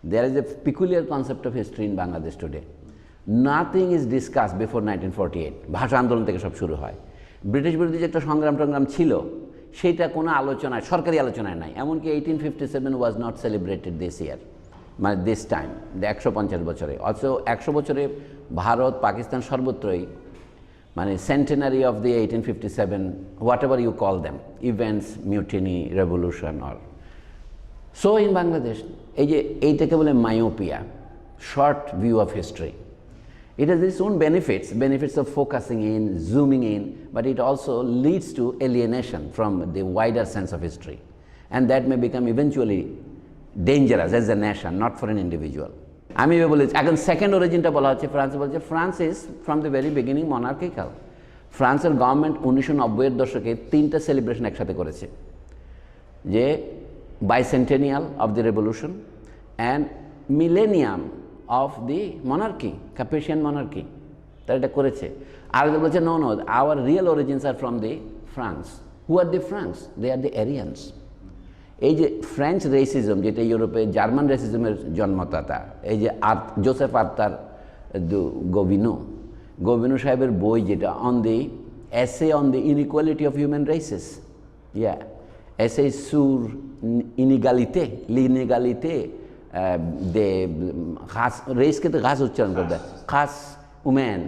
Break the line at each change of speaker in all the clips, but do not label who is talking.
There is a peculiar concept of history in Bangladesh today. Nothing is discussed before 1948. ভাষা আন্দোলন থেকে সব শুরু হয়। ব্রিটিশ বিরোধী যে একটা সংগ্রাম ছিল সেটা কোনো আলোচনায়, সরকারি আলোচনায় নাই। এমনকি 1857 was not celebrated this year, মানে this time, 150 বছরে। অথচ 100 বছরে ভারত, পাকিস্তান সর্বত্রই মানে centenary of the 1857, whatever you call them, events, mutiny, revolution or so in Bangladesh, এইটাকে বলে myopia, short view of history. It has its own benefits of focusing in, zooming in, but it also leads to alienation from the wider sense of history. And that may become eventually dangerous as a nation, not for an individual. আমি বলেছি এখন second অরিজিনটা বলা হচ্ছে France বলছে France is from the very beginning monarchical. ফ্রান্সের government 1990-এর দশকে 3টা সেলিব্রেশন একসাথে করেছে, যে bicentennial of the revolution and millennium of the monarchy, Capetian monarchy, তারা এটা করেছে। আর বলছে no, our real origins are from the France. Who are the Franks? They are the Aryans. এই যে ফ্রেঞ্চ রেসিজম, যেটা ইউরোপে জার্মান রেসিজমের জন্মদাতা, এই যে জোসেফ আর্থার গোবিনো সাহেবের বই যেটা on the essay on the inequality of human races, এসে সুর ইনিগালিতে লিনিগালিতে দে খাস রেসকে তো ঘাস উচ্চারণ করে দেয়, খাস উম্যান,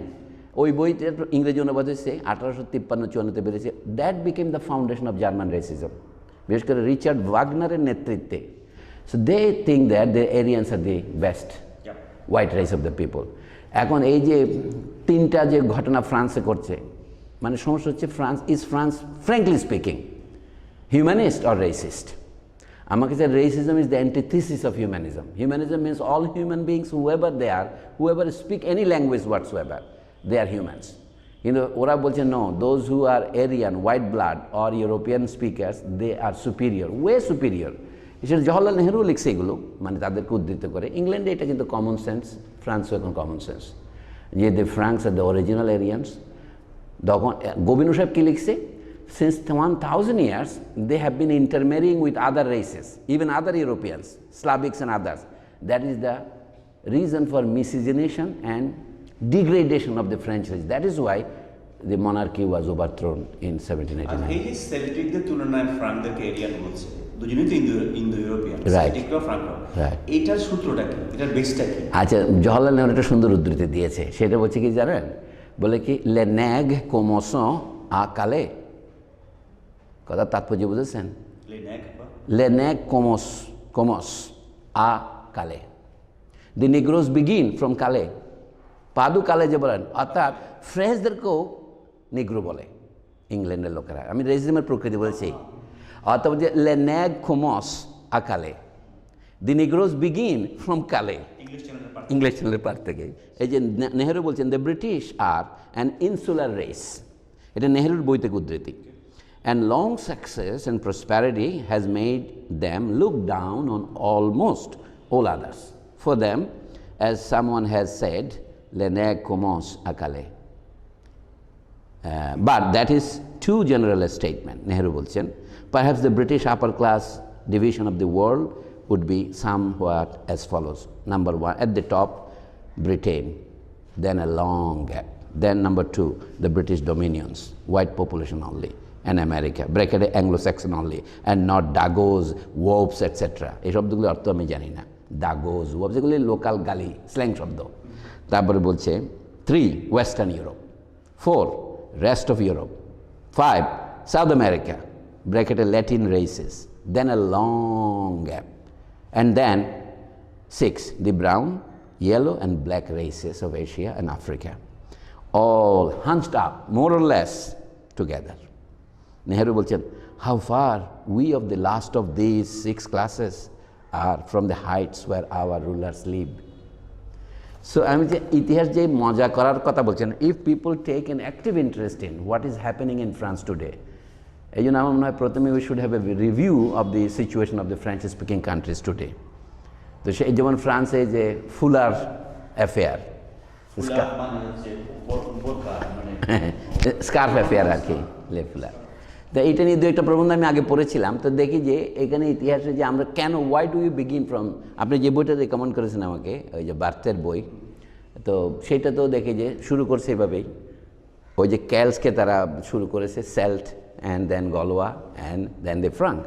ওই বইতে ইংরেজি অনুবাদ হয়েছে 1853-54-তে বেরিয়েছে। That became the foundation of German racism, বিশেষ করে রিচার্ড ওয়াগনারের নেতৃত্বে। So they think that the Aryans are the best white race of the people. এখন এই যে 3টা যে ঘটনা ফ্রান্সে করছে, মানে সমস্যা হচ্ছে France frankly speaking humanist or racist? আমার কাছে racism is the antithesis of humanism. Humanism means all human beings, whoever they are, whoever speak any language whatsoever, they are humans. কিন্তু ওরা বলছে no, those who are Aryan, white blood or European speakers, they are superior, way superior. সেটা জওহরলাল নেহরু লিখছে এগুলো, মানে তাদেরকে উদ্ধৃত করে। ইংল্যান্ডে এটা কিন্তু কমন সেন্স, ফ্রান্সও এখন কমন সেন্স, যে the Franks are the original Aryans. তখন গোবিনো সাহেব কী লিখছে? Since 1000 years, they have been intermarrying with other races, even other Europeans, Slavics and others. That is the reason for miscegenation and degradation of the French race. That is why the monarchy was overthrown in 1789.
এই যে সেল্টিকদের তুলনায় ফ্রাঙ্কদেরকে এরিয়ান বলছে, দুজনেই তো Indo-European, সেল্টিকরা ফ্রাঙ্করা। এইটার সূত্রটা কি, এটার বেসটা কি?
আচ্ছা, জওহরলাল নেহরু একটা সুন্দর উদ্ধৃতি দিয়েছে, সেটা বলছে কি জানেন? বলে কি লে নেগ কোমোসো আ কালে, কথা তাৎপর্য বুঝেছেন? লে নেগ কোমস আ Calais, the negroes begin from কালে, পাদু কালে যে বলেন, অর্থাৎ ফ্রেঞ্চদেরকেও নিগ্রো বলে ইংল্যান্ডের লোকেরা। আমি রেসিজমের প্রকৃতি বলছি। অর্থাৎ বলছে লে নেগ কোমস আ Calais, the negroes begin from Calais, English চ্যানেলের পার থেকে। এই যে নেহেরু বলছেন the British are an insular race, এটা নেহেরুর বই থেকে উদ্ধৃতি। And long success and prosperity has made them look down on almost all others. For them, as someone has said, le neg commence à Calais. But that is too general a statement, Nehru bolchen. Perhaps the British upper class division of the world would be somewhat as follows. Number 1, at the top, Britain, then a long gap. Then number 2, the British dominions, white population only. And America, ব্র্যাকেটে Anglo-Saxon only, and not Dagos, Wops, etc. এই শব্দগুলো অর্থ আমি জানি না। Dagos, Wops এগুলি local গালি, slang শব্দ। তারপরে বলছে 3, Western Europe, 4, rest of Europe, 5, South America, ব্র্যাকেটে Latin races, then a long gap, and then 6, the brown, yellow and black races of Asia and Africa, all hunched up more or less together. Nehru bolchen, how far we of the last of these 6 classes are from the heights where our rulers live. So আমি যে ইতিহাস যে মজা করার কথা বলছেন, if people take an active interest in what is happening in France today, এই জন্য আমার মনে হয় প্রথমে we should have a review of the situation of the French speaking countries today. তো সেই যেমন ফ্রান্সে যে ফুলার অ্যাফেয়ার, স্কার্ফ অ্যাফেয়ার আর কি, লে ফুলার, তো এইটা নিয়ে দু একটা প্রবন্ধ আমি আগে পড়েছিলাম, তো দেখি যে এখানে ইতিহাসে যে আমরা কেন, why do you begin from, আপনি যে বইটা রেকমেন্ড করেছেন আমাকে, ওই যে বার্থের বই, তো সেটা তো দেখি যে শুরু করছে এভাবেই, ওই যে ক্যালসকে তারা শুরু করেছে, Celt and then Gaulois and then they Frank.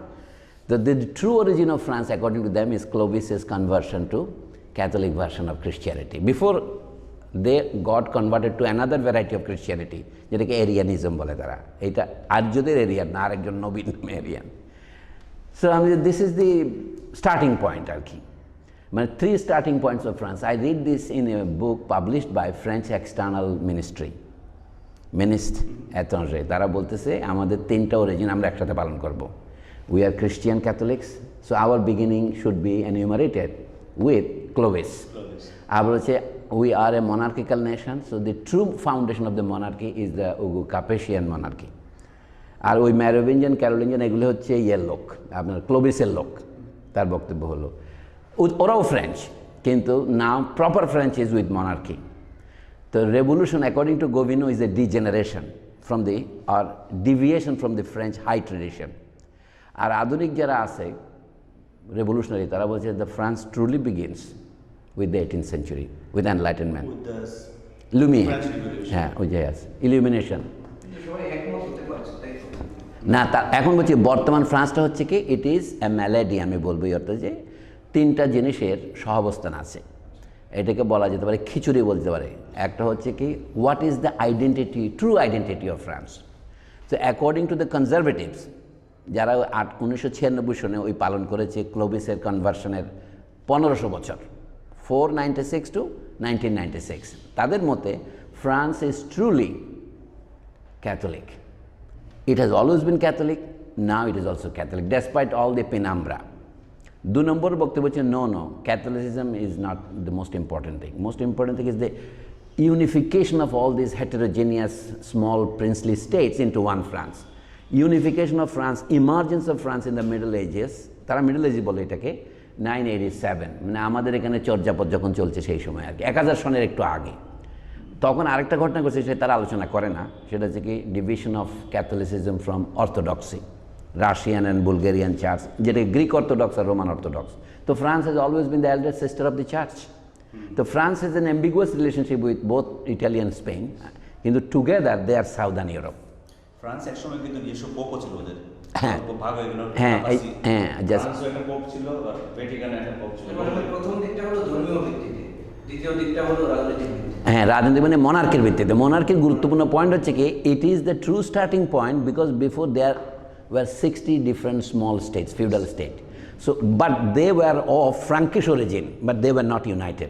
The true origin of France, according to them, is Clovis's conversion to Catholic version of Christianity. Before they got converted to another variety of Christianity, যেটাকে এরিয়ানিজম বলে তারা, এটা আর্যদের Aryan না, আরেকজন নবীন Aryan. So আমি this is the starting point আর কি, মানে 3 starting points of France. I read this in a book published by French External Ministry, Ministre étranger, তারা বলতেছে আমাদের 3টা অরিজিন আমরা একসাথে পালন করব। We are Christian Catholics, so our beginning should be enumerated with Clovis. Our we are a monarchical nation, so the true foundation of the monarchy is the Capetian monarchy. আর ওই ম্যারোভিঞ্জিয়ান, ক্যারোলিঞ্জিয়ান এগুলো হচ্ছে ইয়ের লোক, আপনার ক্লোভিসের লোক, তার বক্তব্য হলো। ওরাও ফ্রেঞ্চ, কিন্তু now proper French is with monarchy. তো revolution according to Gobineau is a degeneration from the আর deviation from the French high tradition. আর আধুনিক যারা আছে রেভলিউশনারি, তারা বলছে the France truly begins with the 18th century, with enlightenment, lumiere, হ্যাঁ ওই যে আছে ইলুমিনেশন। না, তা এখন বলছি বর্তমান ফ্রান্সটা হচ্ছে কি, ইট ইজ এ ম্যালেডি, আমি বলবো এই অর্থে যে 3টা জিনিসের সহাবস্থান আছে। এটাকে বলা যেতে পারে খিচুড়ি বলতে পারে। একটা হচ্ছে কি, what is the identity, true identity of France. So according to the conservatives, যারা 1996 সনে ওই পালন করেছে ক্লোভিসের কনভার্সনের 1500 বছর, 496 to 1996, তাদের মতে France is truly Catholic. It has always been Catholic, now it is also Catholic, despite all the penumbra. 2 নম্বর বক্তব্য হচ্ছে no, Catholicism is not the most important thing. Most important thing is the unification of all these heterogeneous small princely states into one France. Unification of France, emergence of France in the Middle Ages, তারা middle age বলে এটাকে, 987, মানে আমাদের এখানে চর্যাপদ যখন চলছে সেই সময় আর কি, 1000 সনের একটু আগে। তখন আরেকটা ঘটনা ঘটছে, সেটা তারা আলোচনা করে না, সেটা হচ্ছে কি division of Catholicism from orthodoxy, Russian and Bulgarian church, যেটা গ্রিক অর্থোডক্স আর রোমান অর্থোডক্স। তো France has always been the elder sister of the church. তো France has an ambiguous relationship with both Italy and Spain, কিন্তু together they are southern Europe.
France একসময় কিন্তু নিজস্ব পোপও ছিল ওদের,
হ্যাঁ
ভাগ হয়ে গেল,
হ্যাঁ হ্যাঁ, জাস্ট
ফ্রান্সের একটা পোপ ছিল, ভ্যাটিকানের একটা পোপ ছিল।
প্রথম দিকটা হলো ধর্মীয় ভিত্তিতে, দ্বিতীয় দিকটা হলো রাজনৈতিক ভিত্তিতে।
হ্যাঁ, রাজনীতি মানে মনার্কির ভিত্তিতে। মনার্কির গুরুত্বপূর্ণ পয়েন্ট হচ্ছে কি, it is the true starting point, because before there were 60 different small states, feudal state. So, but they were of Frankish origin, but they were not united.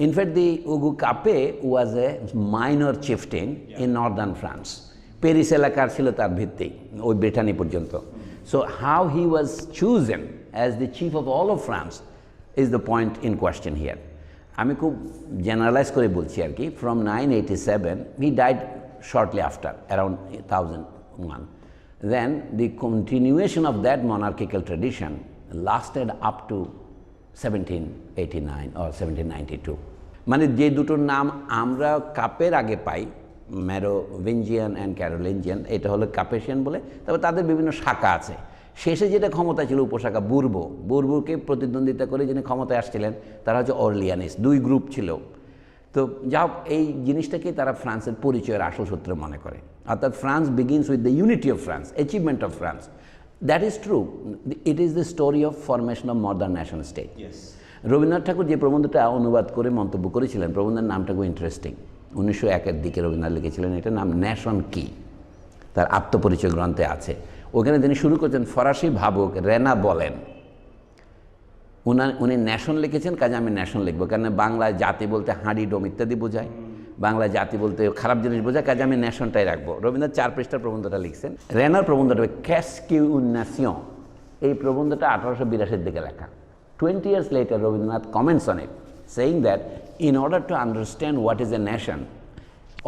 In fact, the Ugu Capet was a minor chieftain in northern France. Paris এলাকার ছিল তার ভিত্তি, ওই Brittany পর্যন্ত। So, how he was chosen as the chief of all of France is the point in question here. আমি খুব generalise করে বলছি আর কি, from 987, he died shortly after, around 1001. Then the continuation of that monarchical tradition lasted up to 1789 or 1792. মানে যে দুটোর নাম আমরা কাপের আগে পাই, ম্যারোভিঞ্জিয়ান অ্যান্ড ক্যারোলিঞ্জিয়ান, এটা হলো কাপেশিয়ান বলে, তবে তাদের বিভিন্ন শাখা আছে। শেষে যেটা ক্ষমতা ছিল উপশাখা বুরবুকে প্রতিদ্বন্দ্বিতা করে যিনি ক্ষমতায় আসছিলেন, তারা হচ্ছে অর্লিয়ানিস, 2 গ্রুপ ছিল। তো যা এই জিনিসটাকে তারা ফ্রান্সের পরিচয়ের আসল সূত্র মনে করে, অর্থাৎ France begins with the unity of France, achievement of France. That is true, it is the story of formation of modern national state. Rabindranath Thakur যে প্রবন্ধটা অনুবাদ করে মন্তব্য করেছিলেন, প্রবন্ধের নামটা খুব ইন্টারেস্টিং, 1901-এর দিকে রবীন্দ্রনাথ লিখেছিলেন, এটার নাম ন্যাশন কি, তার আত্মপরিচয় গ্রন্থে আছে। ওখানে তিনি শুরু করছেন, ফরাসি ভাবুক রেনা বলেন, উনি ন্যাশন লিখেছেন, কাজে আমি ন্যাশন লিখবো, কারণ বাংলায় জাতি বলতে হাঁড়ি ডোম ইত্যাদি বোঝায়, বাংলায় জাতি বলতে খারাপ জিনিস বোঝায়, কাজে আমি ন্যাশনটাই রাখবো। রবীন্দ্রনাথ 4 পৃষ্ঠার প্রবন্ধটা লিখছেন। রেনার প্রবন্ধটা ক্যাস কিউ উন ন্যাশন, এই প্রবন্ধটা 1882-এর দিকে লেখা। 20 years later, Rabindranath comments on it, saying that in order to understand what is a nation,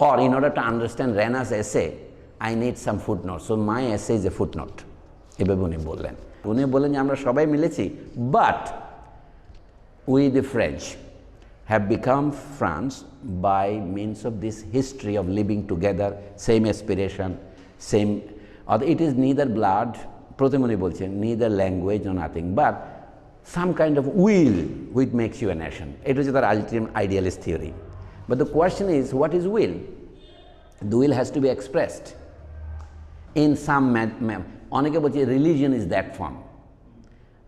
or in order to understand Rena's essay, I need some footnotes. So my essay is a footnote. এভাবে উনি বললেন যে আমরা সবাই মিলেছি, but we the French have become France by means of this history of living together, same aspiration, same It is neither blood, প্রথমে বলছেন, neither language nor nothing, but some kind of will which makes you a nation. এটা হচ্ছে তার ultimate idealist theory. But the question is, what is will? The will has to be expressed in some অনেকে বলছে religion is that form.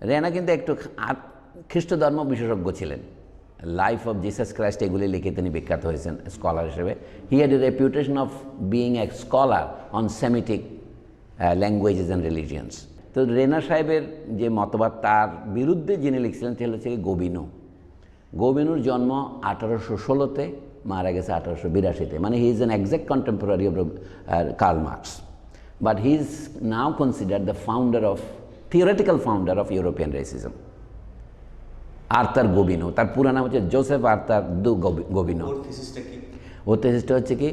রেনা কিন্তু একটু খ্রিস্ট ধর্ম বিশেষজ্ঞ ছিলেন, লাইফ অফ জিসাস ক্রাইস্ট এগুলি লিখে তিনি বিখ্যাত হয়েছেন স্কলার হিসেবে। He had a reputation of being a scholar on Semitic languages and religions. তো রেনা সাহেবের যে মতবাদ তার বিরুদ্ধে যিনি লিখছিলেন সে হচ্ছে গোবিনো। গোবিনুর জন্ম 1816-তে, মারা গেছে 1882-তে, মানে he is an exact contemporary of Karl Marx, but he is now considered the founder of theoretical founder of European racism. Arthur Gobineau, তার পুরো নাম হচ্ছে জোসেফ আর্থার দু গোবিনো। ওর থিসিসটা হচ্ছে কি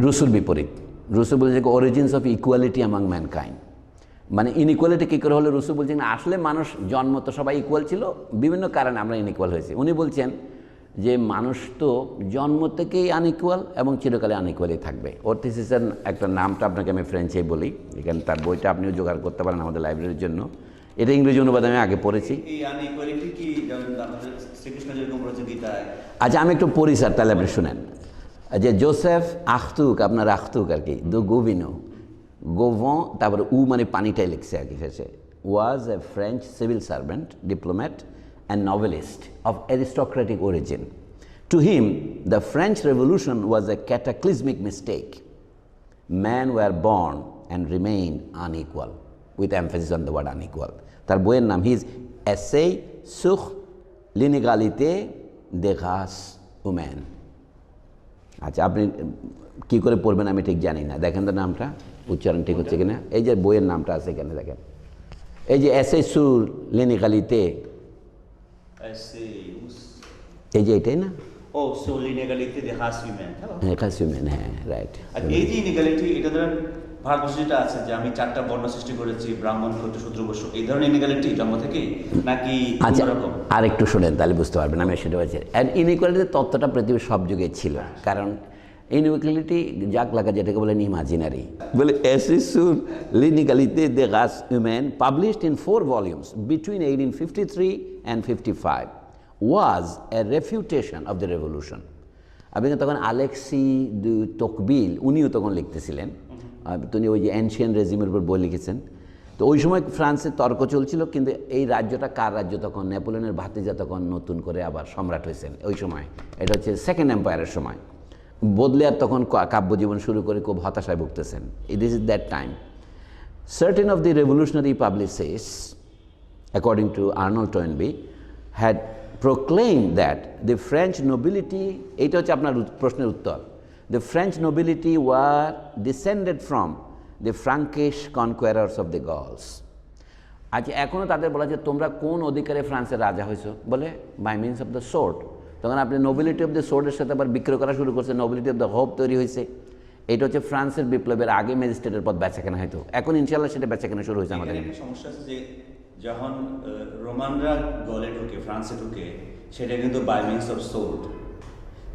রুসুর বিপরীত। রুসু বলছে কি origins of equality among mankind, মানে ইনইকুয়ালিটি কী করে হলো। রুসু বলছেন আসলে মানুষ জন্ম তো সবাই ইকুয়াল ছিল, বিভিন্ন কারণে আমরা ইনইকুয়াল হয়েছি। উনি বলছেন যে মানুষ তো জন্ম থেকেই আনইকুয়াল এবং চিরকালে আনইকুয়ালই থাকবে। ওর থিসিসের একটা নামটা আপনাকে আমি ফ্রেঞ্চেই বলি, এখানে তার বইটা আপনিও জোগাড় করতে পারেন আমাদের লাইব্রেরির জন্য। এটা ইংরেজি অনুবাদ আমি আগে পড়েছি। আচ্ছা আমি একটু পড়ি স্যার, তাহলে আপনি শুনেন। যে জোসেফ আখতুক, আপনার আখতুক আর কি, দু গোবিনো, গোভন, তারপরে মানে পানিটাই লিখছে আর কি শেষে, was a French civil servant, diplomat and novelist of aristocratic origin. To him, the French Revolution was a cataclysmic mistake. Men were born and remained unequal, with emphasis on the word unequal. তার বইয়ের নাম his essai sur l'inégalité des races humaines. আচ্ছা আপনি কী করে পড়বেন আমি ঠিক জানি না, দেখেন তো নামটা উচ্চারণ ঠিক হচ্ছে কিনা। এই যে বইয়ের নামটা আছে এখানে দেখেন, এই যে essai sur l'inégalité, এই যে এটাই না,
ও সো ইনইকুয়ালিটি দে রাস হিউম্যান,
হ্যাঁ রাস হিউম্যান, হ্যাঁ রাইট।
আর এই যে ইনইকুয়ালিটি, এটা ধরেন ভারতবর্ষে যেটা আছে যে আমি 4টা বর্ণ সৃষ্টি করেছি, ব্রাহ্মণ, ক্ষত্রিয়, শূদ্র, বৈশ্য, এই ধরনের ইনইকুয়ালিটি জন্ম থেকেই নাকি অন্যরকম?
আর একটু শুনেন তাহলে বুঝতে পারবেন আমি সেটা বলছি। আর ইনইকুয়ালিটির তত্ত্বটা পৃথিবীর সব যুগে ছিল, কারণ ইনইকুয়ালিটি যাক লাগা যেটাকে বলেন ইমাজিনারি, বলে essai sur l'inégalité des races humaines, published in 4 volumes between 1853 and 55, was a refutation of the revolution. আপনি তখন আলেক্সি দু তোকবিল উনিও তখন লিখতেছিলেন, তিনি ওই যে অ্যানশিয়েন্ট রেজিমের উপর বই লিখেছেন। তো ওই সময় ফ্রান্সের তর্ক চলছিল, কিন্তু এই রাজ্যটা কার রাজ্য তখন, নেপোলিয়নের ভাতিজা তখন নতুন করে আবার সম্রাট হয়েছেন ওই সময়, এটা হচ্ছে সেকেন্ড এম্পায়ারের সময়। বদলেয়ার তখন কাব্যজীবন শুরু করে খুব হতাশায় ভুগতেছেন। This is that time. Certain of the revolutionary publicists, according to Arnold Toynbee, had proclaimed that the French nobility, এটা হচ্ছে আপনার প্রশ্নের উত্তর, the French nobility were descended from the Frankish conquerors of the Gauls. আচ্ছা এখনও তাদের বলা যে তোমরা কোন অধিকারে ফ্রান্সের রাজা হয়েছো, বলে by means of the sword. তখন আপনি নোবিলিটি অফ দ্য সোর্ডের সাথে আবার বিক্রয় করা শুরু করছে, নোবিলিটি অফ দ্য হোপ তৈরি হয়েছে। এটা হচ্ছে ফ্রান্সের বিপ্লবের আগে ম্যাজিস্ট্রেটের পদ বেচাকেনা হয়তো, এখন ইনশাল্লাহ সেটা বেচাকেনা শুরু হয়েছে আমাদের।
একটা সমস্যা আছে যে যখন রোমানরা গলে ঢুকে, ফ্রান্সে ঢুকে, সেটা কিন্তু বাই মিনস অফ সোর্ড,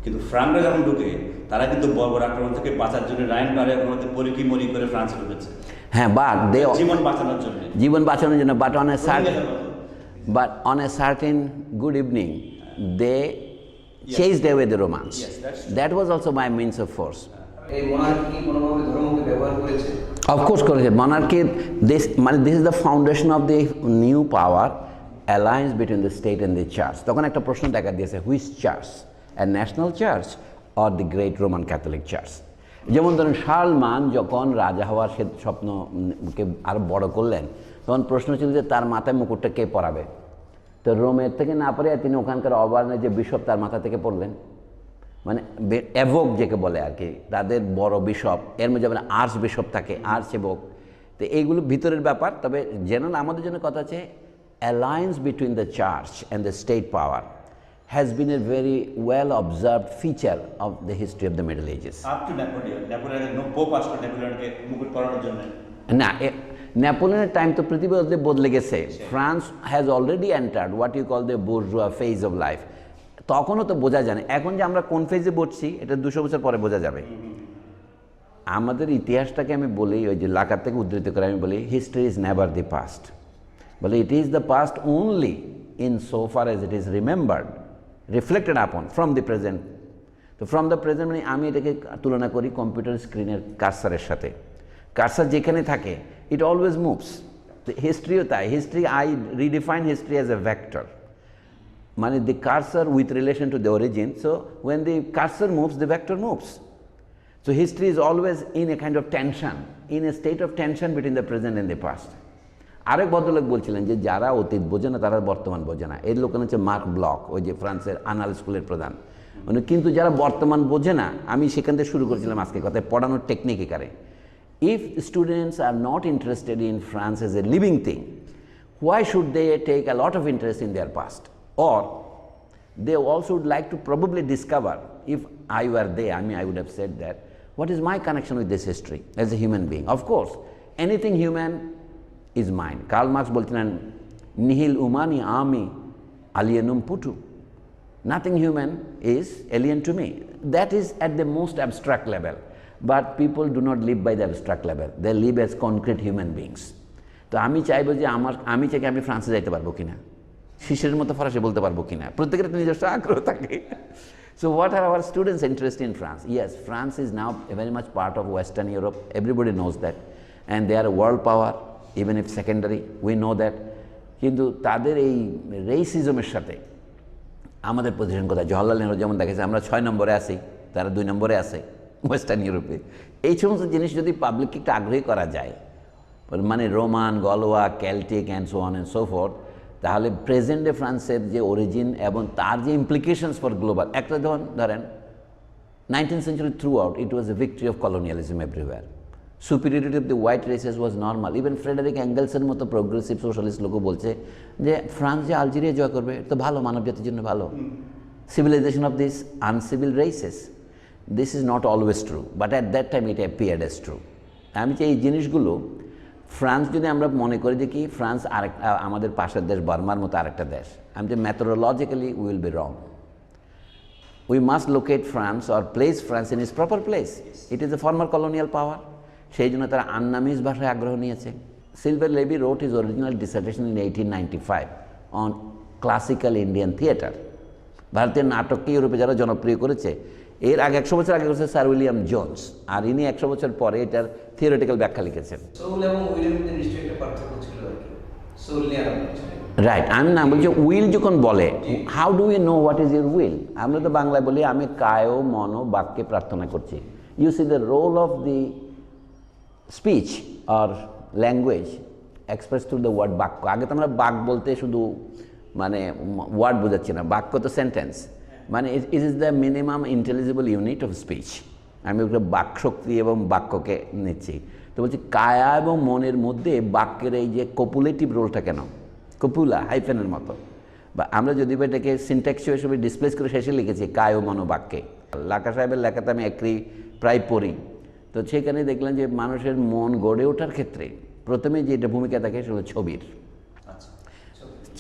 কিন্তু ফ্রাঙ্করা যখন ঢুকে তারা কিন্তু বর্বর আক্রমণ থেকে বাঁচার জন্য রাইন পারে মধ্যে পরিকি মরি করে ফ্রান্সে ঢুকেছে।
হ্যাঁ, বাট দে
জীবন বাঁচানোর জন্য,
জীবন বাঁচানোর জন্য, but on a certain good evening they chased away the Romans.
Yes, that's true.
That was also by means of force.
এই monarchy কোনোভাবে ধর্মকে ব্যবহার করেছে?
Of course করেছে। monarchy, this is the foundation of the new power, alliance between the state and the church. তখন একটা প্রশ্ন দেখা দিয়েছে, which church, a national church or the great Roman Catholic church? যেমন ধরুন শার্লমান যখন রাজা হওয়ার স্বপ্নকে আরো বড় করলেন, তখন প্রশ্ন ছিল যে তার মাথায় মুকুটটা কে পরাবে। তো রোমের থেকে না পারে তিনি ওখানকার অবার্নের যে বিশপ তার মাথা থেকে পড়লেন, মানে এভোক যেকে বলে আর কি, তাদের বড় বিশপ, এর মধ্যে যেমন আর্চ বিশপ থাকে, আর্চ এভোক। তো এইগুলো ভিতরের ব্যাপার। তবে জেনারেল আমাদের জন্য কথা আছে, alliance between the church and the state power has been a very well observed feature of the history of the Middle Ages.
Up to Napoleon, Napoleon pope আসলো নেপোলিয়নকে মুকুট পরানোর জন্য।
না, নেপোলিয়নের টাইম তো পৃথিবী বদলে গেছে। France has already entered what you call the bourgeois phase of life. তখনও তো বোঝা যায় না, এখন যে আমরা কোন ফেজে বসছি এটা 200 বছর পরে বোঝা যাবে। আমাদের ইতিহাসটাকে আমি বলি, ওই যে লাকার থেকে উদ্ধৃত করে আমি বলি, history is never the past. বলে it is the past only in so far as it is remembered, reflected upon from the present. তো ফ্রম দ্য প্রেজেন্ট মানে আমি এটাকে তুলনা করি কম্পিউটার স্ক্রিনের কার্সারের সাথে। কার্সার যেখানে থাকে ইট অলওয়েজ মুভস। হিস্ট্রিও তাই। History, I redefine history as a vector, মানে the cursor with relation to the origin. So when the cursor moves, the vector moves. So history is always in a kind of tension, in a state of tension between the present and the past. আরেক ভদ্রলোক বলছিলেন যে যারা অতীত বোঝে না তারা বর্তমান বোঝে না। এর লোকের হচ্ছে মার্ক ব্লক, ওই যে ফ্রান্সের আনাল স্কুলের প্রধান। মানে কিন্তু যারা বর্তমান বোঝে না, আমি সেখান থেকে শুরু করেছিলাম আজকে কথায়, পড়ানোর technique একারে। If students are not interested in France as a living thing, why should they take a lot of interest in their past? Or they also would like to probably discover, if I were there, I would have said that, what is my connection with this history as a human being? Of course, anything human is mine. Karl Marx বলছিলেন, nihil humani ami alienum putu. Nothing human is alien to me. That is at the most abstract level. But people do not live by the abstract level. They live as concrete human beings. তো আমি চাইবো যে আমি চাই আমি ফ্রান্সে যাইতে পারবো কিনা, শিশের মতো ফরাসি বলতে পারবো কিনা, প্রত্যেকের একটা নিজস্ব আগ্রহ থাকে। So what are our students' interest in France? Yes, France is now very much part of Western Europe. Everybody knows that. And they are a world power, even if secondary, we know that. কিন্তু তাদের এই রেসিজমের সাথে আমাদের position কোথায়? জওহরলাল নেহরু যেমন দেখেছে আমরা 6 নম্বরে আছি, তারা 2 নম্বরে আছে ওয়েস্টার্ন ইউরোপে। এই সমস্ত জিনিস যদি পাবলিককে একটু আগ্রহী করা যায়, মানে Roman, Gaulois, Celtic and so on and so forth, তাহলে প্রেজেন্টে ফ্রান্সের যে অরিজিন এবং তার যে ইমপ্লিকেশনস ফর গ্লোবাল, একটা ধরেন 19th century throughout it was a victory of colonialism everywhere. Superiority of the white races was normal. Even Frederick অ্যাঙ্গেলসের মতো প্রোগ্রেসিভ সোশ্যালিস্ট লোকও বলছে যে ফ্রান্স যে আলজেরিয়া জয় করবে তো ভালো, মানব জাতির জন্য ভালো। Civilization of these uncivil races. This is not always true, but at that time it appeared as true. আমি চাই এই জিনিসগুলো, ফ্রান্স যদি আমরা মনে করি যে কি ফ্রান্স আরেকটা আমাদের পাশের দেশ বার্মার মতো আরেকটা দেশ, আমি যে methodologically will be wrong. We must locate France or place France in is proper place. It is a former colonial power. সেই জন্য তারা আন্নামিজ ভাষায় আগ্রহ নিয়েছে। Sylvain Levi wrote his original dissertation in 1895 on classical Indian theatre. ভারতীয় নাটককে ইউরোপে যারা জনপ্রিয় করেছে, এর আগে 100 বছর আগে করেছে স্যার উইলিয়াম জোন্স, আর ইনি 100 বছর পরে এটার থিওরিটিক্যাল ব্যাখ্যা লিখেছেন।
সোল এবং উইলের মধ্যে নিশ্চয়ই একটা পার্থক্য ছিল আর কি। সোল নিয়ে
রাইট, আমি না বলছি উইল যখন বলে, how do you know what is your will? আমরা তো বাংলায় বলি আমি কায় মন বাক্যে প্রার্থনা করছি। You see the role of the speech or language express through the word বাক্য। আগে তো আমরা বাক বলতে শুধু মানে ওয়ার্ড বোঝাচ্ছি না, বাক্য তো সেন্টেন্স, মানে ইট is the minimum intelligible unit of speech. আমি ওটা বাকশক্তি এবং বাক্যকে নিচ্ছি। তো বলছি কায়া এবং মনের মধ্যে বাক্যের এই যে কপুলেটিভ রোলটা কেন, কপুলা হাইফেনের মতো, বা আমরা যদি এটাকে সিনট্যাক্সিও হিসেবে ডিসপ্লেস করে শেষে লিখেছি কায় ও মনো বাক্যে। লাকা সাহেবের লেখাতে আমি প্রায় পড়ি, তো সেখানে দেখলাম যে মানুষের মন গড়ে ওঠার ক্ষেত্রে প্রথমে যেটা ভূমিকা থাকে সেটা হলো ছবির।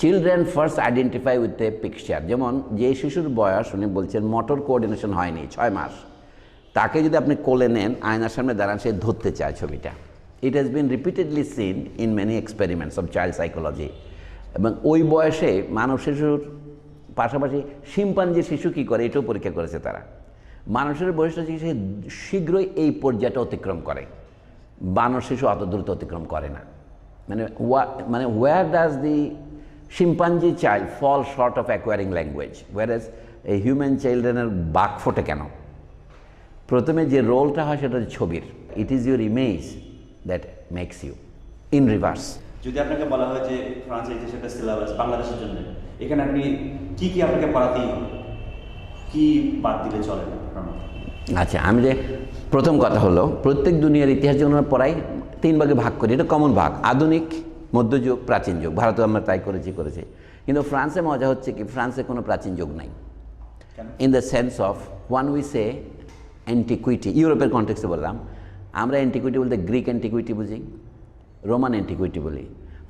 Children first identify with a picture. যেমন যে শিশুর বয়স উনি বলছেন মোটর কোঅর্ডিনেশন হয়নি 6 মাস, তাকে যদি আপনি কোলে নেন, আয়নার সামনে দাঁড়ান, সে ধরতে চায় ছবিটা। It has been repeatedly seen in many experiments of child psychology. এবং ওই বয়সে মানব শিশুর পাশাপাশি শিম্পাঞ্জি শিশু কী করে এটাও পরীক্ষা করেছে তারা। মানুষের বয়সটা সে শীঘ্রই এই পর্যায়টা অতিক্রম করে, বানর শিশু অত দ্রুত অতিক্রম করে না। মানে where does the chimpanzee child fall short of acquiring language, whereas এই হিউম্যান চাইল্ড্রেনের বাক ফোটে কেন? প্রথমে যে রোলটা হয় সেটা হচ্ছে ছবির। It is your image that makes you in reverse.
যদি আপনাকে বলা হয় যে ফ্রান্স এই দেশের একটা সিলেবাস বাংলাদেশের জন্য, এখানে আপনি কি কি আপনাকে পড়াতেই হবে, কি বাদ দিলে চলে না?
আচ্ছা, আমি যে প্রথম কথা হলো প্রত্যেক দুনিয়ার ইতিহাস যখন আমরা পড়াই 3 ভাগে ভাগ করি, এটা কমন ভাগ, আধুনিক, মধ্যযুগ, প্রাচীন যুগ। ভারতে আমরা তাই করেছি। কিন্তু ফ্রান্সে মজা হচ্ছে কি ফ্রান্সে কোনো প্রাচীন যুগ নাই, in the sense of one we say antiquity. ইউরোপের কনটেক্সটে বললাম, আমরা অ্যান্টিকুইটি বলতে গ্রিক অ্যান্টিকুইটি বুঝি, রোমান অ্যান্টিকুইটি বলি।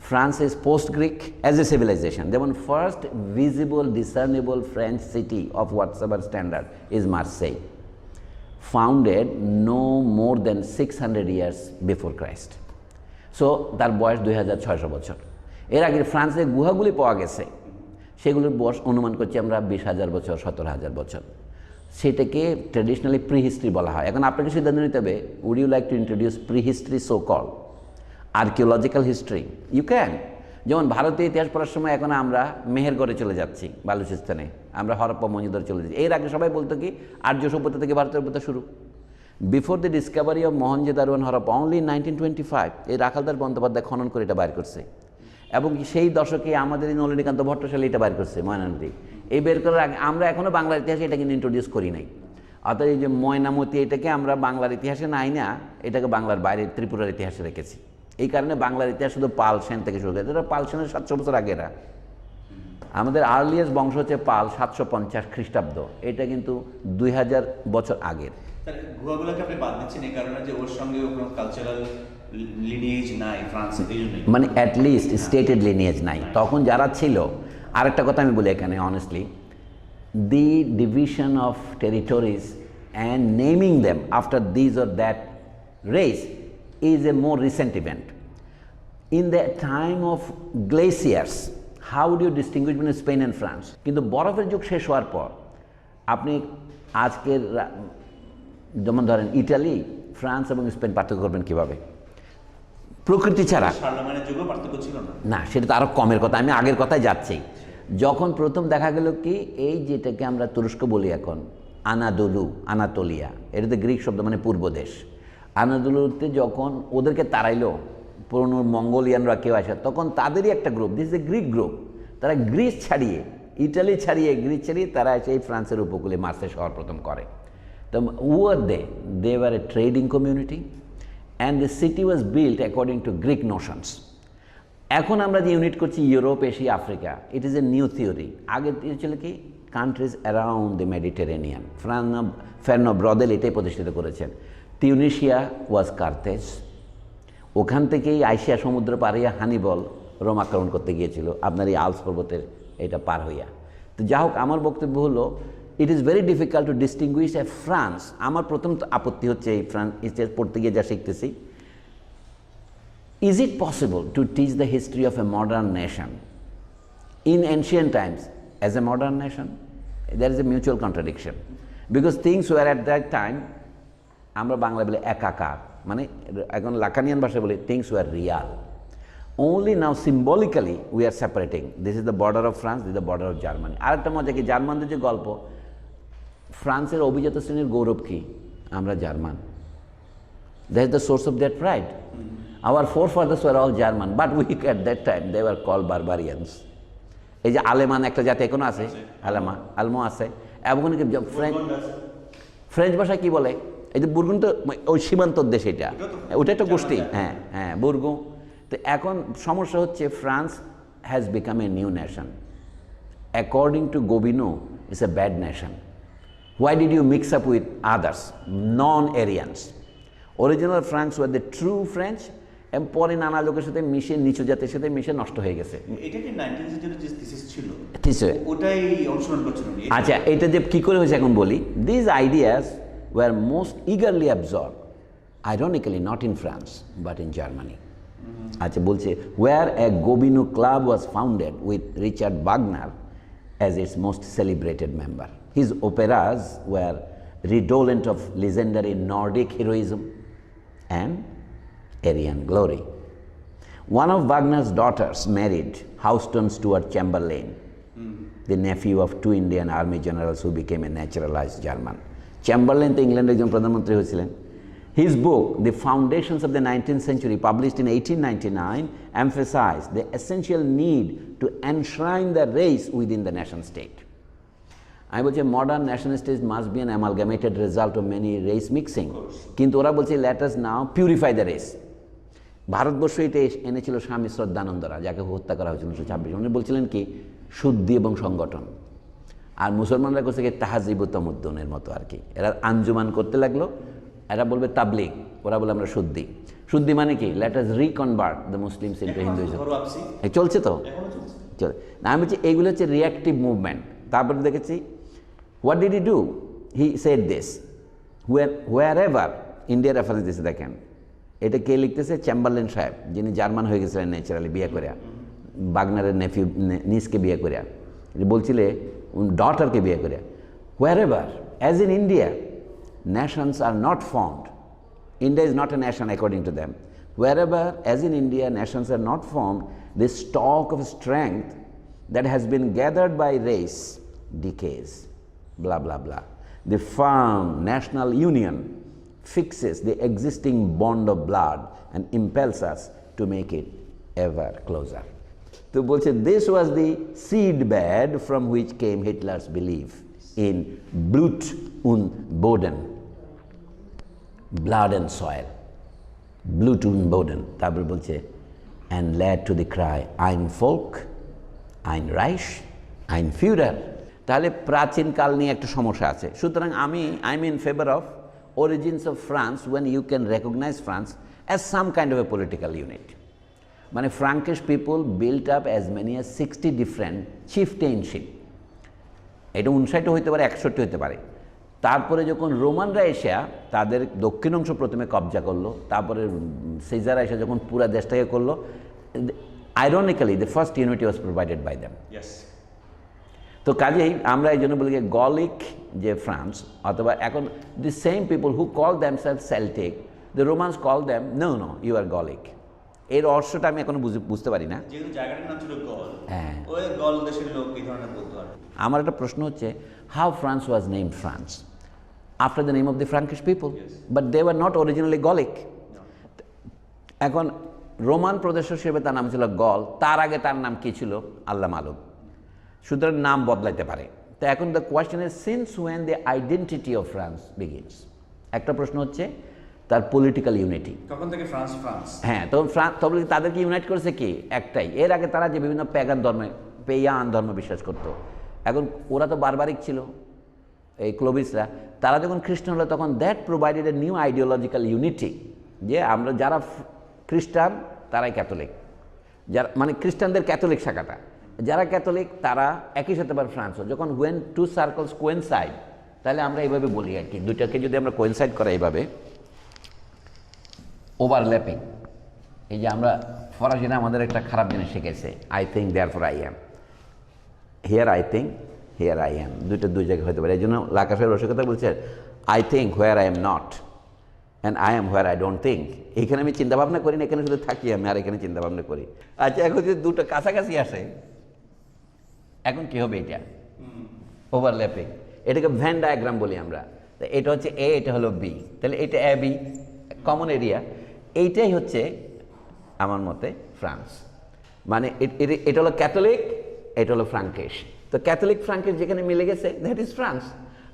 France is post Greek as a civilization. যেমন first visible discernible French city of whatsoever standard is Marseille. founded no more than 600 years before Christ. So তার বয়স 2600 বছর। এর আগে ফ্রান্সের গুহাগুলি পাওয়া গেছে, সেগুলোর বয়স অনুমান করছি আমরা 20,000 বছর, 17,000 বছর। সেটাকে ট্র্যাডিশনালি প্রি হিস্ট্রি বলা হয়। এখন আপনাকে সিদ্ধান্ত নিতে হবে, would you like to introduce prehistory, so call archaeological history? You can. যেমন ভারতীয় ইতিহাস পড়ার সময় এখন আমরা মেহেরগড়ে চলে যাচ্ছি, বালুচিস্তানে, আমরা হরপ্পা মহেঞ্জোদারো চলে যাচ্ছি। এর আগে সবাই বলতো কি আর্য সভ্যতা থেকে ভারতের সভ্যতা শুরু। Before the Discovery of Mohenjo-daro and Harappa only 1925 এই রাখালদাস বন্দ্যোপাধ্যায় খনন করে এটা বাইর করছে, এবং সেই দশকে আমাদের এই নলিনীকান্ত ভট্টশালী এটা বাইর করছে, ময়নামতি। এই বের করার আগে আমরা এখনও বাংলার ইতিহাসে এটা কিন্তু ইন্ট্রোডিউস করি নাই। অর্থাৎ এই যে ময়নামতি, এটাকে আমরা বাংলার ইতিহাসে নাই না, এটাকে বাংলার বাইরে ত্রিপুরার ইতিহাসে রেখেছি। এই কারণে বাংলার ইতিহাস শুধু পাল সেন থেকে শুরু করে। এটা পাল সেনের 700 বছর আগেরা। আমাদের আর্লিয়েস্ট বংশ হচ্ছে পাল, 750 খ্রিস্টাব্দ। এটা কিন্তু 2000 বছর আগের।
গুহাগুলোকে আপনি বাদ দিচ্ছেন এই কারণে যে ওর সঙ্গে কোনো কালচারাল লিনিয়েজ নাই ফ্রান্সে, এই জন্যই।
মানে অ্যাটলিস্ট স্টেটেড লিনিয়েজ নাই তখন যারা ছিল। আরেকটা কথা আমি বলি এখানে honestly, the division of territories and naming them after this or that race is a more recent event. In the time of glaciers, how would you distinguish between Spain and France? কিন্তু বরফের যুগ শেষ হওয়ার পর আপনি আজকের যেমন ধরেন ইটালি, ফ্রান্স এবং স্পেন পার্থক্য করবেন কীভাবে? প্রকৃতি ছাড়া।
শার্লেমানের যুগেও পার্থক্য ছিল না।
না, সেটা তো আরও কমের কথা। আমি আগের কথায় যাচ্ছি। যখন প্রথম দেখা গেল কি এই যেটাকে আমরা তুরস্ক বলি এখন, আনাতোলিয়া, এটা তো গ্রিক শব্দ, মানে পূর্ব দেশ। আনাদোলুতে যখন ওদেরকে তাড়াইলো পুরনো মঙ্গোলিয়ানরা কেউ আসে, তখন তাদেরই একটা group, this is a Greek group, তারা গ্রিস ছাড়িয়ে, ইটালি ছাড়িয়ে, গ্রিস ছাড়িয়ে তারা এসে এই ফ্রান্সের উপকূলে মার্সে শহর প্রথম করে। তো were they were a trading community and the city was built according to Greek notions. এখন আমরা যে ইউনিট করছি Europe, Asia, Africa, it is a new theory. আগে ছিল কি countries around the Mediterranean. Fernand Braudel এটাই প্রতিষ্ঠিত করেছেন। টিউনিশিয়া ওয়াজ কার্থেজ, ওখান থেকেই আইসিয়া সমুদ্র পার হইয়া হানিবল রোম আক্রমণ করতে গিয়েছিল আপনার এই আলস পর্বতের এটা পার হইয়া। তো যা হোক, আমার বক্তব্য হলো it is very difficult to distinguished A France. আমার প্রথম আপত্তি হচ্ছে এই ফ্রান্স ইতিহাস পড়তে গিয়ে যা শিখতেছি, is it possible to teach the history of a modern nation in ancient times as a modern nation? There is a mutual contradiction, because things were at that time, আমরা বাংলা বলে একাকার, মানে এখন লাকানিয়ান ভাষায় বলি things were real. Only now symbolically we are separating, this is the border of France, this the border of Germany. আরেকটা মজা কি, জার্মানদের যে গল্প, ফ্রান্সের অভিজাত শ্রেণীর গৌরব কি? আমরা German. That is the source of that pride. Our forefathers were all German, but we at that time they were call barbarians. এই যে আলেমান একটা জাতি এখনো আছে, আলমো আছে, এবং ফ্রেঞ্চ ভাষায় কি বলে? এই যে বুর্গুন তো ওই সীমান্তর দেশ, এটা ওটা একটা গোষ্ঠী। হ্যাঁ হ্যাঁ, বুর্গু। তো এখন সমস্যা হচ্ছে France has become a new nation. According to Gobineau it's a bad nation. Why did you mix up with others non Aryans? Original France were the true French, এবং পরে নানা লোকের সাথে মিশে, নিচু জাতির সাথে মিশে নষ্ট হয়ে গেছে।
এটা কি 19th সেঞ্চুরির যে থিসিস ছিল, ওটাই অনুসরণ করছিল।
আচ্ছা, এটা যে কী করে হয়েছে এখন বলি। This ideas were most eagerly absorbed, ironically not in France but in Germany. আচ্ছা, বলছে where a Gobineau club was founded with Richard Wagner as its most celebrated member. His operas were redolent of legendary Nordic heroism and Aryan glory. One of Wagner's daughters married Houston Stuart Chamberlain, the nephew of two Indian army generals who became a naturalized German. চ্যাম্বারলেন তো ইংল্যান্ডের একজন প্রধানমন্ত্রী হয়েছিলেন। His book, The Foundations of the 19th Century, published in 1899, emphasized the essential need to enshrine the race within the nation state. আমি বলছি modern nation state must be an amalgamated result of many race mixing. কিন্তু ওরা বলছে let us now purify the race. Bharatvarsha এটা এনেছিল স্বামী শ্রদ্ধানন্দরা, যাকে হত্যা করা হয়েছিল 1926। উনি বলছিলেন কি শুদ্ধি এবং সংগঠন। আর মুসলমানরা করছে কি তাহাজিব তমুদ্দনের মতো আর কি। এরা আঞ্জুমান করতে লাগলো, এরা বলবে তাবলিগ, ওরা বলে আমরা শুদ্ধি। শুদ্ধি মানে কি? Let us reconvert the Muslims into Hinduism. চলছে তো, চলে না। আমি বলছি এইগুলো হচ্ছে রিয়াক্টিভ মুভমেন্ট। তারপরে দেখেছি what did he do? He said this, where ever India reference দিয়েছে দেখেন, এটা কে লিখতেছে? চ্যাম্বারলেন সাহেব, যিনি জার্মান হয়ে গেছিলেন ন্যাচারালি বিয়ে করিয়া, বাগনারের নিসকে বিয়ে করিয়া, বলছিলে ডটারকে বিয়ে করিয়া। Wherever, as in India, nations are not formed. India is not a nation according to them. Wherever, as in India, nations are not formed, this stock of strength that has been gathered by race decays. Blah, blah, blah. The firm national union fixes the existing bond of blood and impels us to make it ever closer. So, this was the seed bed from which came Hitler's belief in Blut und Boden. Blood and soil, Blut und Boden. তারপর বলছে, and led to the cry, ein Volk, ein Reich, ein Führer. তাহলে প্রাচীনকাল নিয়ে একটা সমস্যা আছে। সুতরাং I'm in favor of origins of France when you can recognize France as some kind of a political unit. মানে Frankish people built up as many as 60 different chieftainship. এটা 59 হইতে পারে, 61 হইতে পারে। তারপরে যখন রোমানরা এসে তাদের দক্ষিণ অংশ প্রথমে কবজা করলো, তারপরে সিজার এসে যখন পুরা দেশটাকে করলো, ironically the first unity was provided by them. তো কাজেই আমরা এই জন্য বলি গলিক যে ফ্রান্স, অথবা এখন the same people who call themselves Celtic, the Romans call them no you are Gallic. এর রহস্যটা আমি এখনো বুঝতে পারি না। হ্যাঁ, আমার একটা প্রশ্ন হচ্ছে, how France was named France after the name of the Frankish people, but they were not originally Gallic. এখন রোমান প্রদেশ হিসেবে তার নাম ছিল গল, তার আগে তার নাম কি ছিল আল্লাহ মালুম, সুতরাং নাম বদলাইতে পারে। তো এখন the question is, since when the identity of France begins, একটা প্রশ্ন হচ্ছে তার পলিটিক্যাল ইউনিটি
তখন থেকে ফ্রান্স।
হ্যাঁ, তখন তবে তাদেরকে ইউনাইট করেছে কি? একটাই। এর আগে তারা যে বিভিন্ন প্যাগান ধর্মে, পেয়ান ধর্ম বিশ্বাস করতো, এখন ওরা তো বারবারিক ছিল, এই ক্লোভিসরা। তারা যখন খ্রিস্টান হলো তখন that provided a new ideological unity, যে আমরা যারা খ্রিস্টান তারাই ক্যাথলিক, যারা মানে খ্রিস্টানদের ক্যাথলিক শাখাটা, যারা ক্যাথলিক তারা একই সাথে আবার ফ্রান্সও। যখন ওয়েন টু সার্কলস কোয়েনসাইড, তাহলে আমরা এইভাবে বলি আর কি, দুইটাকে যদি আমরা কোয়েনসাইড করা এইভাবে ওভারল্যাপিং, এই যে আমরা ফরাসিরা আমাদের একটা খারাপ জিনিস শিখেছে, I think therefore I am, here I think here I am, দুই জায়গায় হতে পারে। এই জন্য লাকাফের রসিকতা বলছে, I think where I am not and I am where I don't think. এইখানে আমি চিন্তাভাবনা করি না, এখানে শুধু থাকি আমি, আর এখানে চিন্তাভাবনা করি। আচ্ছা, এখন যদি দুটো কাছাকাছি আসে, এখন কী হবে? এটা ওভারল্যাপিং, এটাকে ভ্যান ডায়াগ্রাম বলি আমরা। তো এটা হচ্ছে এ, এটা হলো বি, তাহলে এটা এ বি কমন এরিয়া, এইটাই হচ্ছে আমার মতে ফ্রান্স। মানে এটা হলো ক্যাথলিক, এটা হলো ফ্রাঙ্কিশ। তো ক্যাথলিক ফ্রাঙ্কিশ যেখানে মিলে গেছে, দ্যাট ইজ ফ্রান্স।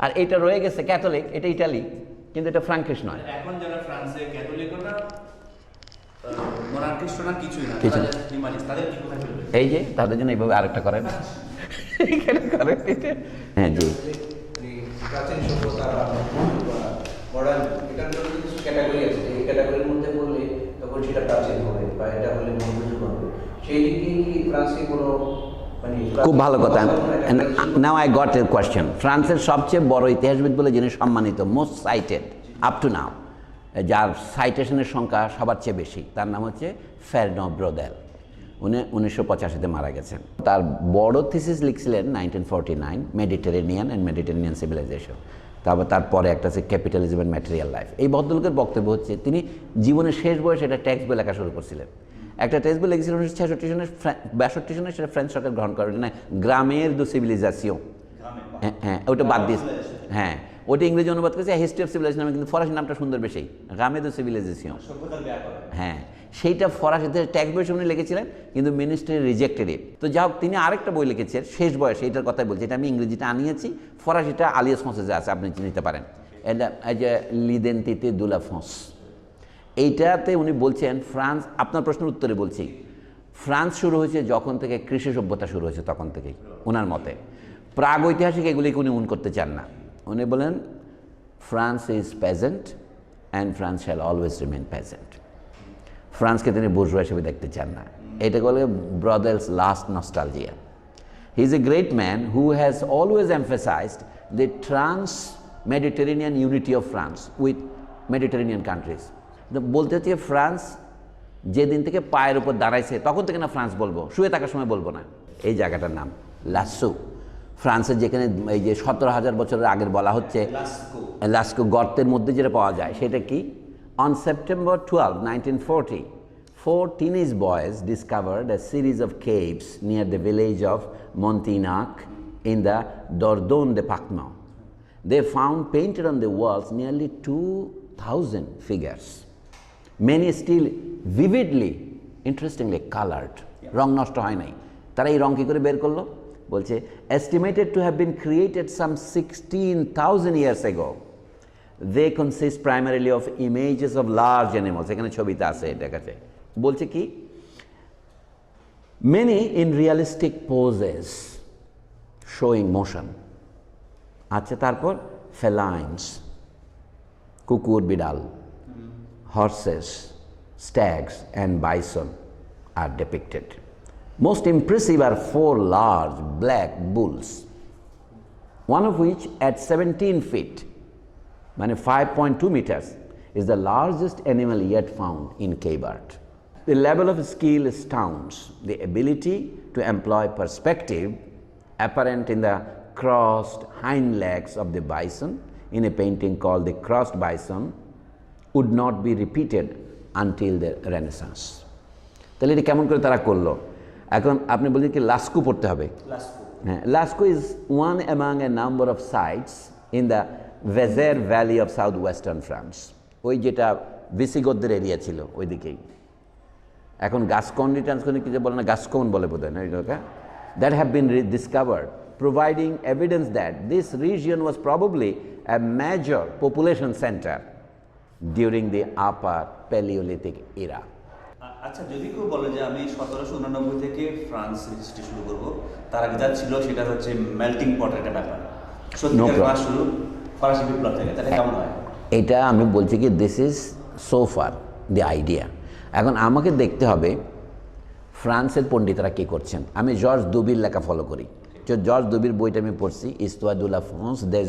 আর এটা রয়ে গেছে ক্যাথলিক, এটা ইটালি, কিন্তু এটা ফ্রাঙ্কিশ নয়।
এখন যারা ফ্রান্সে ক্যাথলিক না, মনার্কিস্ট না, কিছুই না, তাদের কি কথা বলবে? এই যে তাদের জন্য এইভাবে আরেকটা করেন, এখানে করেন এটা। হ্যাঁ জি,
প্রাচীন সভ্যতা মডার্ন, এটার জন্য কিছু ক্যাটাগরি আছে, এই ক্যাটাগরির মধ্যে বললে তখন সেটা প্রাচীন হবে বা এটা হলে মধ্যযুগ হবে। সেই দিকে কি ফ্রান্সে কোনো
খুব ভালো কথা। Now I got a question. ফ্রান্সের সবচেয়ে বড় ইতিহাসবিদ বলে যিনি সম্মানিত, মোস্ট সাইটেড আপ টু নাও, যার সাইটেশনের সংখ্যা সবার চেয়ে বেশি, তার নাম হচ্ছে ফেরনো ব্রোদেল। উনি 1985-তে মারা গেছেন। তার বড় থিসিস লিখছিলেন 1949, মেডিটেরেনিয়ান অ্যান্ড মেডিটেরেনিয়ান সিভিলাইজেশন। তারপরে একটা আছে ক্যাপিটালিজম অ্যান্ড ম্যাটেরিয়াল লাইফ। এই ভদ্রলোকের বক্তব্য হচ্ছে, তিনি জীবনের শেষ বয়সে একটা টেক্সট বই লেখা শুরু করছিলেন। একটা টেক্সট বই লিখেছিলেন 1966 সনে, 62 সনে সেটা ফ্রেঞ্চ সরকার গ্রহণ করে না, গ্রামের দু সিভিলাইজেশন। হ্যাঁ, ওটা বাদ দিয়েছে। হ্যাঁ, ওটা ইংরেজি অনুবাদ করেছে হিস্ট্রি অফ সিভিলাইজেশন নামে, কিন্তু ফরাসি নামটা সুন্দর বেশি, গ্রামে দু সিভিলাইজেশন। হ্যাঁ, সেইটা ফরাসিতে ট্যাক্স বই উনি লিখেছিলেন, কিন্তু মিনিস্ট্রি রিজেক্টেড ইট। তো যাই হোক, তিনি আরেকটা বই লিখেছেন শেষ বয়সে, এটার কথাই বলছি। এটা আমি ইংরেজিটা আনিয়েছি, ফরাসিটা আলিয়াস ফ্রান্সেসে আছে, আপনি নিতে পারেন। এটা এই যে লিডেন্টিতে দু লা ফ্রান্স, এইটাতে উনি বলছেন ফ্রান্স, আপনার প্রশ্নের উত্তরে বলছি, ফ্রান্স শুরু হয়েছে যখন থেকে কৃষি সভ্যতা শুরু হয়েছে তখন থেকেই। ওনার মতে প্রাগৈতিহাসিক এগুলিকে উনি করতে চান না। উনি বলেন France is peasant and France shall always remain peasant. ফ্রান্সকে তিনি বুর্জোয়া হিসেবে দেখতে চান না। এটাকে বলে Braudel's last nostalgia. He is a great man who has always emphasized the Mediterranean unity of France with Mediterranean countries. বলতে হচ্ছে ফ্রান্স যেদিন থেকে পায়ের উপর দাঁড়াইছে তখন থেকে না ফ্রান্স বলবো, শুয়ে থাকার সময় বলবো না। এই জায়গাটার নাম লাসো, ফ্রান্সের যেখানে এই যে 17,000 বছরের আগের বলা হচ্ছে লাস্কো গর্তের মধ্যে যেটা পাওয়া যায় সেটা কি? On September 12, 1940, 4 teenage boys discovered a series of caves near the village of Montignac in the Dordogne department. They found painted on the walls nearly 2,000 figures. Many still vividly, interestingly colored. রং নষ্ট হয় নাই। তারা এই রং কি করে বের করলো? বলছে estimated to have been created some 16,000 years ago. They consist primarily of images of large animals. এখানে ছবিতে আছে এটা কাছে। বলছে কি? Many in realistic poses showing motion. আচ্ছা তারপর felines, কুকুর বিড়াল, horses, stags and bison are depicted. Most impressive are 4 large black bulls, one of which at 17 feet, মানে 5.2 meters, is the largest animal yet found in cave art. The level of skill astounds. The ability to employ perspective apparent in the crossed hind legs of the bison in a painting called the crossed bison would not be repeated until the Renaissance. তাহলে এটা কেমন করে তারা করলো? এখন আপনি বলছেন কি লাস্কো পড়তে হবে? হ্যাঁ, লাস্কো is one among a number of sites in the Vézère Valley of southwestern France. ওই যেটা ভিসিগোতদের এরিয়া ছিল ওইদিকেই। এখন গাসকন্ডি ট্রান্সকন্ডি কিছু বলে না, গাসকোন বলে বোধ হয় না এটা। That have been discovered, providing evidence that this region was probably a major population center during the upper Paleolithic era.
আচ্ছা, যদি কেউ বলে যে আমি 1789 থেকে ফ্রান্স হিস্ট্রি শুরু করব, তার আগে যা ছিল সেটা হচ্ছে মেল্টিং পটের একটা ব্যাপার, সত্যিকার ক্লাস শুরু ফরাসি বিপ্লব থেকে, তাহলে কেমন হয়?
এটা আমি বলছি কি this is so far the idea. এখন আমাকে দেখতে হবে ফ্রান্সের পণ্ডিতরা কী করছেন। আমি জর্জ দুবির লেখা ফলো করি। জর্জ দুবির বইটা আমি পড়ছি, Histoire de la France des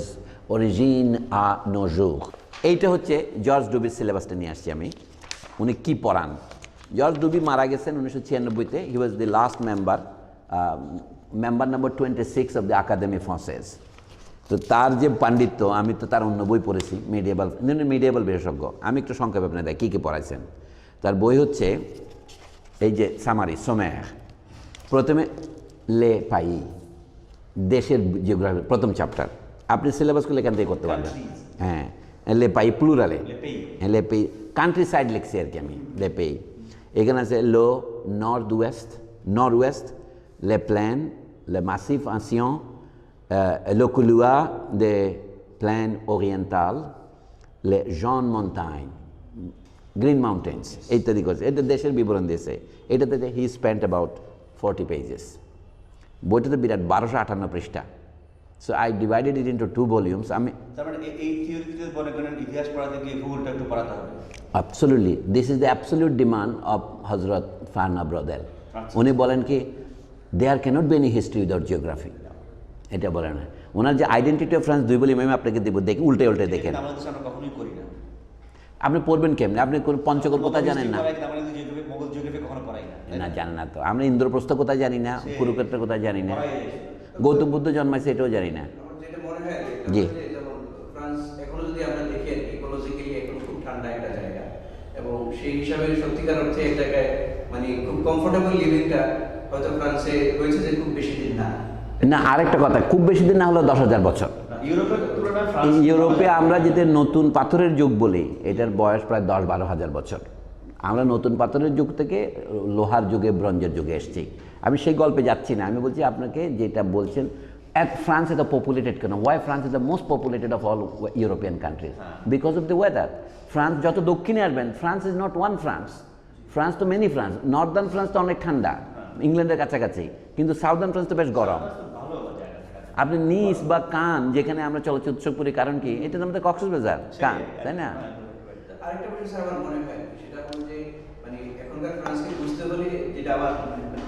origines à nos jours। এইটা হচ্ছে জর্জ ডুবির সিলেবাসটা নিয়ে আসছি আমি। উনি কী পড়ান? জর্জ ডুবি মারা গেছেন 1996-তে। He was the last member number 26 of the academy Francaise. তো তার যে পাণ্ডিত্য, আমি তো তার অন্য বই পড়েছি, মিডিয়েবল বিশেষজ্ঞ। আমি একটু সংক্ষেপে আপনার দেয় কী কী পড়াইছেন। তার বই হচ্ছে এই যে সামারি সোমের। প্রথমে লে পাই, দেশের জিওগ্রাফি প্রথম চ্যাপ্টার। আপনি সিলেবাসগুলো এখান থেকে করতে পারবেন। হ্যাঁ, লে পাই প্লুরালে, লে পেই কান্ট্রি সাইড লিখছি আর কি আমি, লে পেই। এখানে আছে লো নর্থ ওয়েস্ট, লে প্ল্যান, লে মাসিফ আঁসিয়ন, le couloir des plaines orientales, les Jean Montagnes, Green Mountains, ইত্যাদি করছে। এটা দেশের বিবরণ দিয়েছে। এটাতে হি স্পেন্ট অ্যাবাউট 40 pages। বইটাতে বিরাট 1258 পৃষ্ঠা। So I divided it into 2 volumes. আমি
এই থিওরিতে মনে করেন ইতিহাস পড়াতে গিয়ে ভূগোলটা একটু পড়াতে হবে।
Absolutely, this is the absolute demand of হজরত ফারনা ব্রদার। উনি বলেন কি there cannot be any history without geography. এটা বলে না। ওনার যে আইডেন্টিটি অফ ফ্রান্স 2 ভলিউম আমি আপনাকে দেবো, দেখে উল্টে দেখেন। আপনি পড়বেন কেমনি? আপনি কোন পঞ্চগড় কোথায় জানেন না? না, জানেন না তো। আমরা ইন্দ্রপ্রস্থ কোথায় জানি না, কুরুক্ষেত্র কোথায় জানি না, গৌতম বুদ্ধ জন্মাইছে এটাও জানি না। জি,
এবং সেই হিসাবে সত্যিকার অর্থে এক জায়গায় মানে খুব কমফোর্টেবল লিভিংটা হয়তো ফ্রান্সে হয়েছে যে খুব বেশি দিন না।
না, আরেকটা কথা, খুব বেশি দিন না হলো 10,000 বছর। ইউরোপে আমরা যেতে নতুন পাথরের যুগ বলি, এটার বয়স প্রায় 10-12 হাজার বছর। আমরা নতুন পাথরের যুগ থেকে লোহার যুগে, ব্রঞ্জের যুগে এসেছি। আমি সেই গল্পে যাচ্ছি না, আমি বলছি আপনাকে যেটা বলছেন। ফ্রান্স ইজ দ্য পপুলেটেড কেন? Why France is the most populated of all European countries? Because of the weather. France যত দক্ষিণে আসবেন, France is not one France, France তো মেনি ফ্রান্স। নর্দার্ন ফ্রান্স তো অনেক ঠান্ডা, ইংল্যান্ডের কাছাকাছি, কিন্তু সাউদার্ন ফ্রান্স তো বেশ গরম। আপনি নিস বা কান যেখানে আমরা চলচ্চিত্র উৎসব করি, কারণ কি এটা তো আমাদের কক্সবাজার কান, তাই না?
আরেকটা বিষয় স্যার আমার মনে হয় সেটা হলো যে মানে এখনকার ফ্রান্সকে বুঝতে হলে যেটা আবার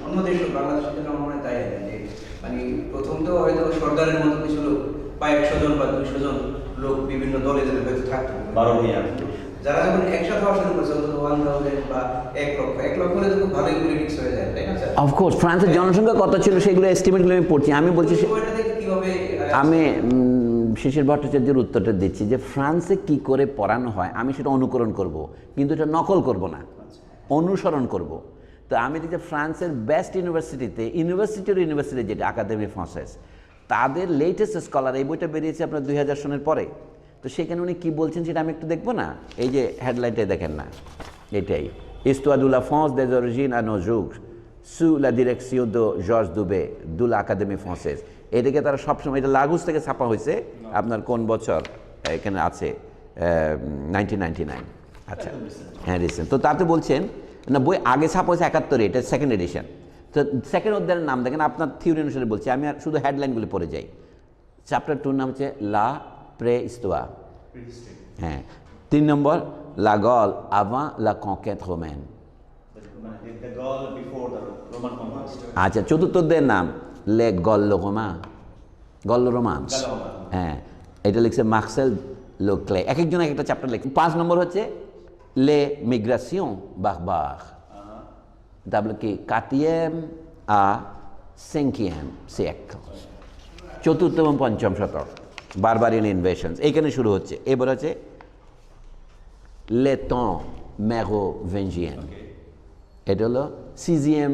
অন্য দেশ বাংলাদেশের জন্য আমার মনে হয় তাই আছে যে মানে প্রথম তো হয়তো সর্দারের মতো কিছু লোক বা 100 জন বা 200 জন লোক বিভিন্ন দলে দলে হয়তো থাকতো
12 মিলিয়ন।
যারা যখন একসাথে হওয়া শুরু করছে অন্তত 1000 বা 1 লক্ষ হলে তো খুব ভালোই পলিটিক্স হয়ে যায়, তাই না স্যার?
অফকোর্স ফ্রান্সের জনসংখ্যা কত ছিল সেগুলো এস্টিমেটগুলো আমি পড়ছি। আমি বলছি
ওইটা থেকে কিভাবে
আমি শিশির ভট্টাচার্যের উত্তরটা দিচ্ছি যে ফ্রান্সে কি করে পড়ানো হয় আমি সেটা অনুকরণ করব, কিন্তু এটা নকল করব না, অনুসরণ করব। তো আমি দেখি যে ফ্রান্সের বেস্ট ইউনিভার্সিটি যেটা একাডেমি ফ্রান্সেস, তাদের লেটেস্ট স্কলার, এই বইটা বেরিয়েছে আপনার 2000 সনের পরে। তো সেখানে উনি কী বলছেন সেটা আমি একটু দেখবো না? এই যে হেডলাইনটাই দেখেন না, এটাই Histoire de la France des origines à nos jours sous la direction de Georges Dubé de l'Académie française। এটাকে তারা সবসময়, এটা লাগোস থেকে ছাপা হয়েছে আপনার কোন বছর এখানে আছে 1999। আচ্ছা হ্যাঁ রিসেন্ট। তো তাতে বলছেন না বই আগে ছাপা হয়েছে 71, এটা সেকেন্ড এডিশন। তো সেকেন্ড অধ্যায়ের নাম দেখেন, আপনার থিওরি অনুসারে বলছি, আমি আর শুধু হেডলাইনগুলি পড়ে যাই। চ্যাপ্টার 2 নাম হচ্ছে লা প্রে-হিস্টোয়ার, হ্যাঁ। 3 নম্বর লা গল avant la conquête romaine।
The Gaul before the Roman conquest.
আচ্ছা, চতুর্থ অধ্যায়ের নাম লে গল্লো রোমান্স, হ্যাঁ। এটা লিখছে মার্সেল লোক্লে। এক একজন এক একটা চ্যাপ্টার লিখছে। 5 নম্বর হচ্ছে লে মিগ্রাসিয়ন বারবার, তারপরে কি 4e à 5e siècle, 4th এবং 5ম শতক, বারবারিয়ান ইনভেশনস এইখানে শুরু হচ্ছে। এবার হচ্ছে লে temps mérovingien, এটা হলো 6e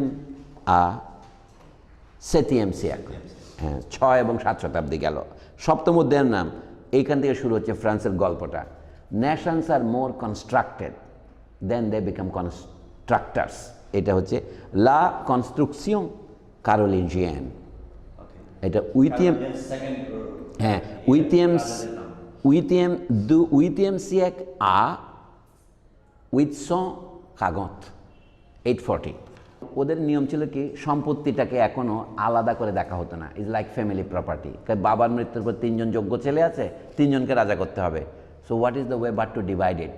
à 7e siècle, হ্যাঁ, 6 এবং 7 শতাব্দী গেল। 7ম অধ্যায়ের নাম, এইখান থেকে শুরু হচ্ছে ফ্রান্সের গল্পটা। Nations are more constructed than they become constructors, এটা হচ্ছে লা কনস্ট্রুকশন কারোলিঞ্জিয়ান। এটা উইথিয়াম, হ্যাঁ, huitième siècle à 840, 840। ওদের নিয়ম ছিল কি, সম্পত্তিটাকে এখনো আলাদা করে দেখা হতো না, ইজ লাইক ফ্যামিলি প্রপার্টি। বাবার মৃত্যুর পর 3জন যোগ্য ছেলে আছে, 3জনকে রাজা করতে হবে। So what is the way but to divide it?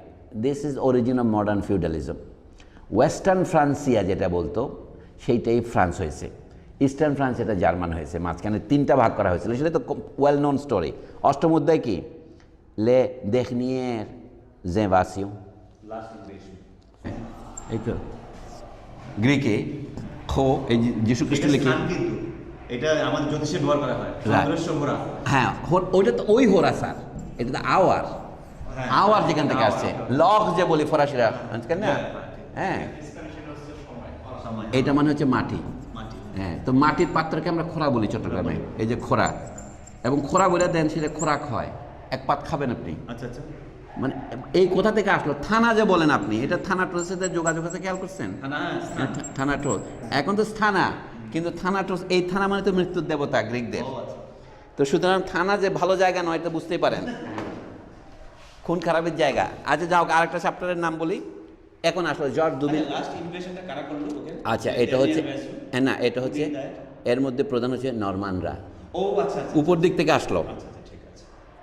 This is origin of modern feudalism. Western Francia যেটা বলতো সেইটাই ফ্রান্স হয়েছে, ইস্টার্ন ফ্রান্স এটা জার্মান হয়েছে, মাঝখানে 3টা ভাগ করা হয়েছিল, সেটা তো ওয়েল নোন স্টোরি। 8ম অধ্যায় কি লে dernières invasions, এই তো গ্রিকে খো, এই যিশু খ্রিস্ট লিখে,
কিন্তু এটা আমাদের জ্যোতিষে ব্যবহার করা হয়, সদৃশ্য ঘোড়া।
হ্যাঁ, ওইটা তো ওই হোরা স্যার, এটা তো আওয়ার, আওয়ার যেখান থেকে আসছে, লক যে বলি ফরাসিরা, না? হ্যাঁ, এটা মানে হচ্ছে মাটি, হ্যাঁ। তো মাটির পাত্রকে আমরা খোরা বলি চট্টগ্রামে, এই যে খোরা, এবং খোরা বলে দেন সেটা খোরাক হয়, এক পাত খাবেন আপনি।
আচ্ছা আচ্ছা,
মানে এই কোথা থেকে আসলো? থানা যে বলেন আপনি, এটা থানাটোর সাথে যোগাযোগ আছে, খেয়াল করছেন? থানাটোর এখন তো থানা, কিন্তু থানাটোর, এই থানা মানে তো মৃত্যুর দেবতা গ্রিকদের। তো সুতরাং থানা যে ভালো জায়গা নয় এটা বুঝতেই পারেন, খুন খারাপের জায়গা। আচ্ছা যাও, আরেকটা চ্যাপ্টারের নাম বলি। এখন আসলে জর্জ দুবি, আচ্ছা এটা হচ্ছে না, এটা হচ্ছে এর মধ্যে প্রধান হচ্ছে নরমানরা, উপর দিক থেকে আসলো।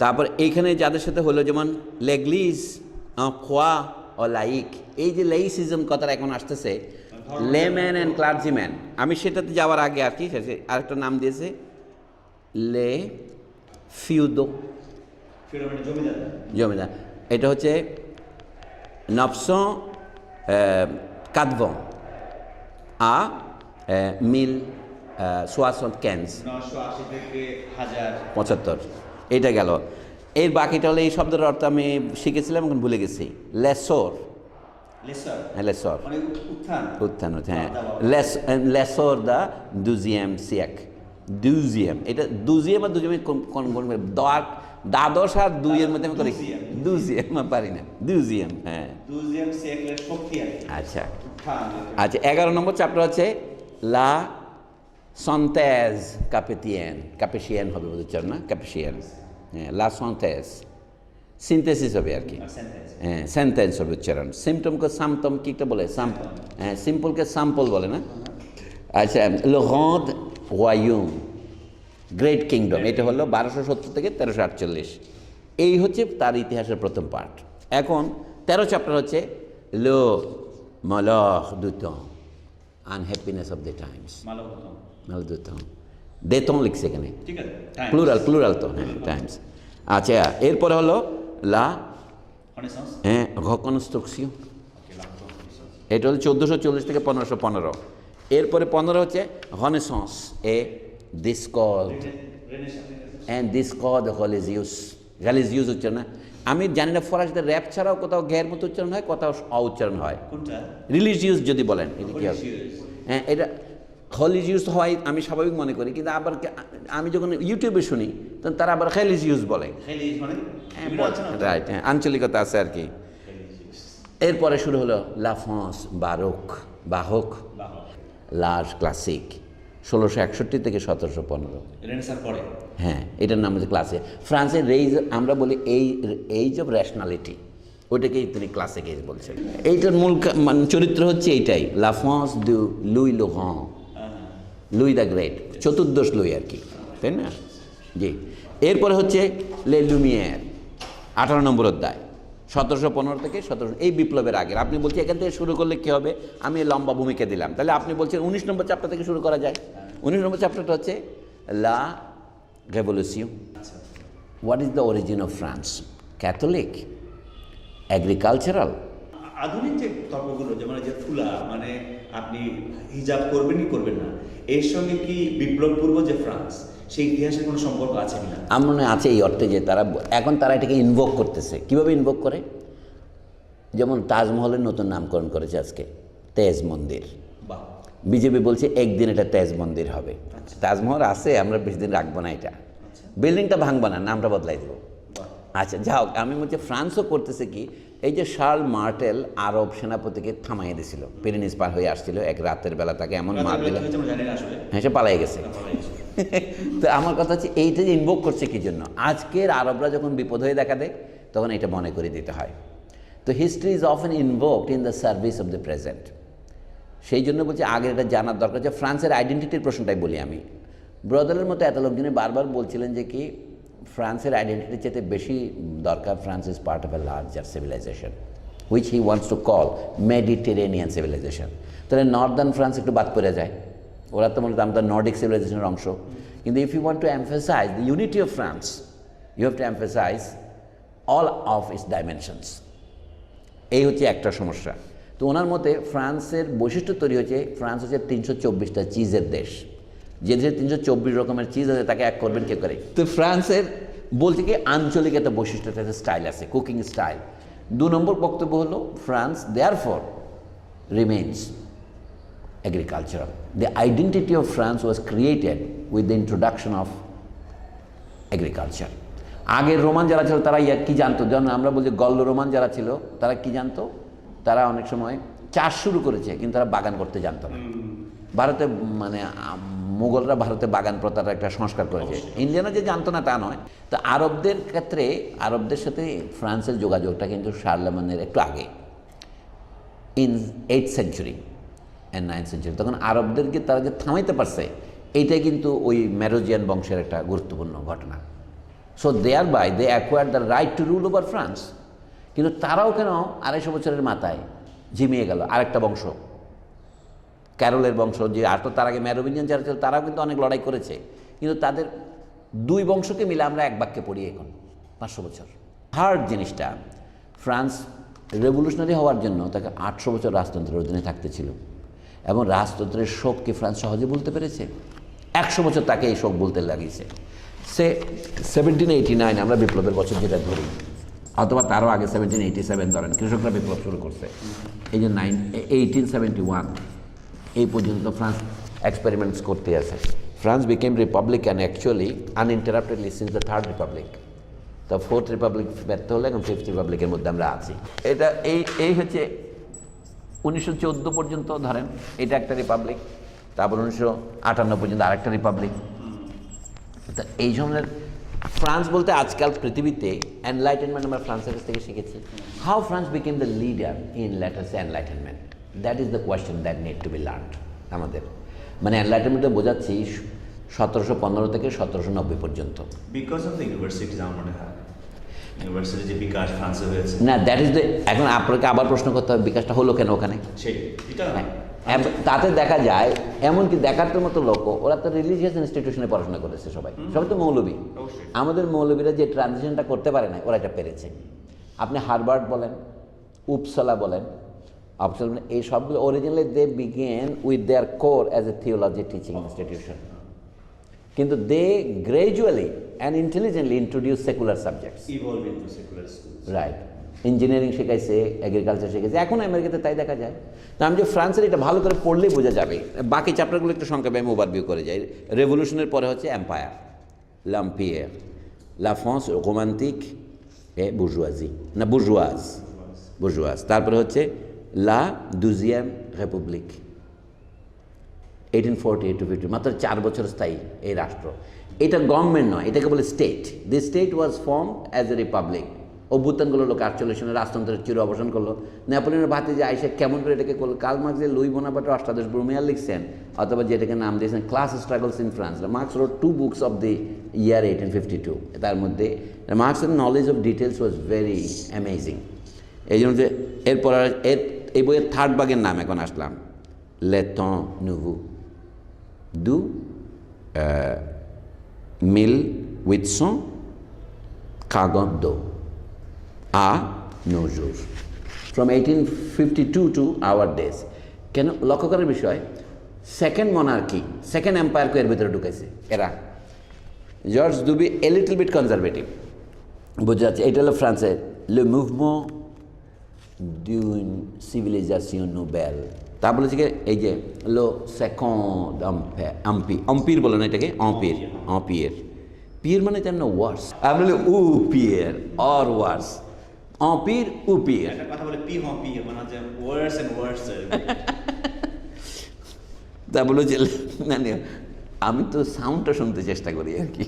তারপর এইখানে যাদের সাথে হলো, যেমন লেগলিজ খোয়া ও লাইক, এই যে লাইসিজম কথাটা এখন আসতেছে, লেম্যান অ্যান্ড ক্লার্জিম্যান। আমি সেটাতে যাওয়ার আগে আর কি আরেকটা নাম দিয়েছে লে ফিউদো, জমিদার। এটা হচ্ছে 980 à 1075, 75, এইটা গেল। এর বাকিটা হলো, এই শব্দের অর্থ আমি শিখেছিলাম, এখন ভুলে গেছি। লেসর, লেসর উত্থান, হ্যাঁ, লেসর দা 12e siècle, 12e, এটা 12e আর 12e কোন দ্বাদশ আর 2 এর মধ্যে আমি করি 12e, পারি না, 12e, হ্যাঁ। আচ্ছা আচ্ছা, 11 নম্বর চ্যাপ্টার হচ্ছে লা সন্তেজ কাপেশিয়ান হবে বুঝছেন না, ক্যাপেশিয়ান, হ্যাঁ, লা সন্তেজ সিনথেসিস হবে আর কি, হ্যাঁ, সেন্টেন্স হবে উচ্চারণ। সিমটমকে সামটম কি একটা বলে, হ্যাঁ, সিম্পলকে সাম্পল বলে না। আচ্ছা, লে গ্রান্ড রয়্যুম, গ্রেট কিংডম, এটা হলো 1270 থেকে 1348। এই হচ্ছে তার ইতিহাসের প্রথম পার্ট। এখন 13 চ্যাপ্টার হচ্ছে লো malheur du temps, unhappiness of the times, malheur du temps, des temps লিখছে এখানে, প্লুরাল তো, হ্যাঁ, টাইমস। আচ্ছা, এরপরে হলো লা
Renaissance?
Reconstruction,
Okay, la Renaissance.
এটা হলো 1440 থেকে 1515। এরপরে 15 হচ্ছে renaissance A Discord and Discord religious উচ্চারণ। আমি জানি না ফরাসিতে র্যাপ ছাড়াও কোথাও গ্যার মতো উচ্চারণ হয়, কোথাও উচ্চারণ হয়
কোনটা?
রিলিজিয়াস যদি বলেন এটা কি হবে?
Religious.
হ্যাঁ, এটা রিলিজিয়াস হয় আমি স্বাভাবিক মনে করি, কিন্তু আবার আমি যখন ইউটিউবে শুনি তখন তারা আবার রিলিজিয়াস বলে।
Religious মানে? বিভিন্ন আছে না?
রাইট, হ্যাঁ, আঞ্চলিকতা আছে আর কি।
Religious.
এরপরে শুরু হলো লা ফ্রান্স বারোক, বাহক,
বাহ।
লার্জ ক্লাসিক 1661 থেকে 1715।
Renaissance পরে?
হ্যাঁ, এটার নাম হচ্ছে ক্লাসিক। ফ্রান্সের আমরা বলি এইজ অফ র্যাশনালিটি, ওইটাকেই তিনি ক্লাসিক এজ বলছেন। এইটার মূল মানে চরিত্র হচ্ছে এইটাই, লা ফ্রান্স দু লুই লো গ্রান্ড, লুই দ্য গ্রেট, চতুর্দশ লুই আর কি, তাই না? জি। এরপরে হচ্ছে লে লুমিয়ার, 18 নম্বর অধ্যায়, 1715 থেকে 17, এই বিপ্লবের আগের। আপনি বলছেন এখান থেকে শুরু করলে কী হবে, আমি লম্বা ভূমিকা দিলাম, তাহলে আপনি বলছেন 19 নম্বর চ্যাপ্টার থেকে শুরু করা যায়। 19 নম্বর চ্যাপ্টারটা হচ্ছে লা revolution. What is the origin of France? Catholic, agricultural.
আধুনিক যে তর্কগুলো, যেমন যে ফুলা মানে আপনি হিজাব করবেন কি করবেন না, এর সঙ্গে কি বিপ্লব পূর্ব যে ফ্রান্স সেই ইতিহাসের কোনো সম্পর্ক আছে কিনা?
আমার মনে আছে এই অর্থে যে তারা এটাকে ইনভোক করতেছে। কীভাবে ইনভোক করে? যেমন তাজমহলের নতুন নামকরণ করেছে আজকে তেজ মন্দির।
বাহ।
বিজেপি বলছে একদিন এটা তেজ মন্দির হবে। তাজমহল আছে, আমরা বেশি দিন রাখবো না, এটা বিল্ডিংটা ভাঙবো না, নামটা বদলাই দেবো। আচ্ছা, যাও, আমি বলছি ফ্রান্সও করতেছে কি, এই যে শার্ল মার্টেল আরব সেনাপতিকে থামাইয়ে দিয়েছিল, পিরেনিস পার হয়ে আসছিল, এক রাতের বেলা তাকে এমন মার দিল, হ্যাঁ সে পালাই গেছে। তো আমার কথা হচ্ছে এইটা যে ইনভোক করছে কী জন্য? আজকের আরবরা যখন বিপদ হয়ে দেখা দেয় তখন এটা মনে করে দিতে হয়। তো history is often invoked in the service of the present. সেই জন্য বলছি আগে এটা জানার দরকার যে ফ্রান্সের আইডেন্টিটির প্রশ্নটাই বলি আমি। ব্রদারের মতো এত লোকজনে বারবার বলছিলেন যে কি ফ্রান্সের আইডেন্টিটির চেয়ে বেশি দরকার, France is part of a larger civilization which he wants to call Mediterranean civilization. তাহলে নর্দার্ন ফ্রান্স একটু বাদ পড়ে যায়, ওরা তো মূলত আমাদের নর্ডিক সিভিলাইজেশনের অংশ। কিন্তু if you want to emphasize the unity of France, you have to emphasize all of its dimensions. এই হচ্ছে একটা সমস্যা। তো ওনার মতে ফ্রান্সের বৈশিষ্ট্য তৈরি হচ্ছে, ফ্রান্স হচ্ছে 324টা চিজের দেশ। যে দেশে 324 রকমের চিজ আছে তাকে এক করবেন কে করে? তো ফ্রান্সের বলতে কি আঞ্চলিক একটা বৈশিষ্ট্য, একটা স্টাইল আছে, কুকিং স্টাইল। 2 নম্বর বক্তব্য হলো France therefore remains agricultural. The identity of France was created with the introduction of agriculture. আগের রোমান যারা ছিল তারা কি জানতো? যেমন আমরা বলছি গল্ল রোমান যারা ছিল তারা কি জানতো? তারা অনেক সময় চাষ শুরু করেছে কিন্তু তারা বাগান করতে জানতো না। ভারতে মানে মুঘলরা ভারতে বাগান প্রথার একটা সংস্কার করেছে, ইন্ডিয়ানরা যে জানতো না তা নয়। তো আরবদের ক্ষেত্রে আরবদের সাথে ফ্রান্সের যোগাযোগটা কিন্তু শার্লেমানের একটু আগে, in 8th century and 9th century। তখন আরবদেরকে তারা যে থামাইতে পারছে এইটাই কিন্তু ওই ম্যারোজিয়ান বংশের একটা গুরুত্বপূর্ণ ঘটনা। So thereby they acquired the right to rule over France. কিন্তু তারাও কেন 250 বছরের মাথায় ঝিমিয়ে গেল আরেকটা বংশ, ক্যারলের বংশ, যে আর তো তার আগে ম্যারোভিনিয়ান যারা ছিল তারাও কিন্তু অনেক লড়াই করেছে, কিন্তু তাদের 2 বংশকে মিলে আমরা এক বাক্যে পড়ি এখন 500 বছর। হার্ড জিনিসটা, ফ্রান্স রেভলিউশনারি হওয়ার জন্য তাকে 800 বছর রাজতন্ত্রের অধীনে থাকতে ছিল, এবং রাজতন্ত্রের শোককে ফ্রান্স সহজে বলতে পেরেছে। 100 বছর তাকে এই শোক বলতে লাগিয়েছে। সে 1789 আমরা বিপ্লবের বছর যেটা ধরি, অথবা তারও আগে 1787 ধরেন, কৃষকরা বিপ্লব শুরু করছে। এই যে 1871 এই পর্যন্ত ফ্রান্স এক্সপেরিমেন্টস করতে আছে। France became Republican actually আনইন্টারাপ্টেডলি since the 3rd Republic. তো 4th রিপাবলিক ব্যর্থ হলে এখন 5th রিপাবলিকের মধ্যে আমরা আছি। এটা এই হচ্ছে 1914 পর্যন্ত ধরেন এটা একটা রিপাবলিক, তারপর 1958 পর্যন্ত আরেকটা রিপাবলিক। তা এই ধরনের ফ্রান্স বলতে আজকাল পৃথিবীতে এনলাইটেনমেন্ট আমরা ফ্রান্সের কাছ থেকে শিখেছি। How France became the leader in letters enlightenment, that is the question that need to be learned. আমাদের মানে এনলাইটেনমেন্টে বোঝাচ্ছি 1715 থেকে 1790 পর্যন্ত।
বিকজ অফ দ্য ইউনিভার্সিটিজ আমার মনে হয়। ইউনিভার্সিটি যে বিকাশ ফ্রান্সে হয়েছে
না, দ্যাট ইজ দ্য, এখন আপনাকে আবার প্রশ্ন করতে হবে বিকাশটা হলো কেন ওখানে।
সেই এটা
তাতে দেখা যায় এমনকি দেখার তো মতো লোক, ওরা তো রিলিজিয়াস ইনস্টিটিউশনে পড়াশোনা করেছে, সবাই তো মৌলবী।
অবশ্যই।
আমাদের মৌলবীরা যে ট্রানজিশনটা করতে পারে না, ওরা এটা পেরেছে। আপনি হার্ভার্ড বলেন, উপসালা বলেন, এই সবগুলো originally they began with their core as a theology teaching institution, কিন্তু they gradually and intelligently introduce secular subjects,
evolve into secular schools.
Right. Engineering শেখাইছে, এগ্রিকালচার শেখাইছে, এখন আমেরিকাতে তাই দেখা যায়। তো আমি যে ফ্রান্সের এটা ভালো করে পড়লেই বোঝা যাবে। বাকি চ্যাপ্টারগুলো একটু সংক্ষেপে আমি ওভারভিউ করে যাই। রেভলিউশনের পরে হচ্ছে এম্পায়ার, লাম্পিয়ার, লা ফ্রান্স রোমান্টিক এ বুর্জোয়াজি, না বুর্জোয়াজ। তারপরে হচ্ছে লা দুজিয়াম রিপাবলিক, 1848 to 50, মাত্র 4 বছর স্থায়ী এই রাষ্ট্র। এটা গভর্নমেন্ট নয়, এটাকে বলে state. The state was form as a republic. অভ্যুত্থানগুলো লোক 48 সনে রাজতন্ত্রের চির অবসান করলো। নেপোলিয়নের ভাতে যে আইসে কেমন করে এটাকে করলো, কার্ল মার্কস যে লুই বোনাপার্টের অষ্টাদশ ব্রোমিয়ার লিখছেন, অথবা যেটাকে নাম দিয়েছেন class struggles in France. Marx wrote 2 books of the year 1852। তার মধ্যে মার্কসের knowledge of details was very amazing. এই জন্য যে এরপর এই বইয়ের থার্ড ভাগের নাম এখন আসলাম, লে temps nouveau du 1842 à nos jours, from 1852 to our days। কেন লক্ষ্য করার বিষয়, সেকেন্ড মনার্কি, সেকেন্ড এম্পায়ারকে এর ভিতরে ঢুকেছে এরা। George Duby a little bit conservative, বোঝা যাচ্ছে। এটা হলো ফ্রান্সের লে মুভমেন্ট d'une civilisation nouvelle। তা বলেছে কি, এই যে লো সেকন্ড অম্পির বলে না এটাকে, অম্পিয়ের। পিয়ের মানে তেমন ওয়ার্স, আপনি উ পিয়ের অর ওয়ার্স, অম্পির উ পিয়ের।
একটা কথা বলে পি হম পি মানে হচ্ছে ওয়ার্স এন্ড ওয়ার্স।
তা বলে যে না, আমি তো সাউন্ডটা শুনতে চেষ্টা করি আর কি।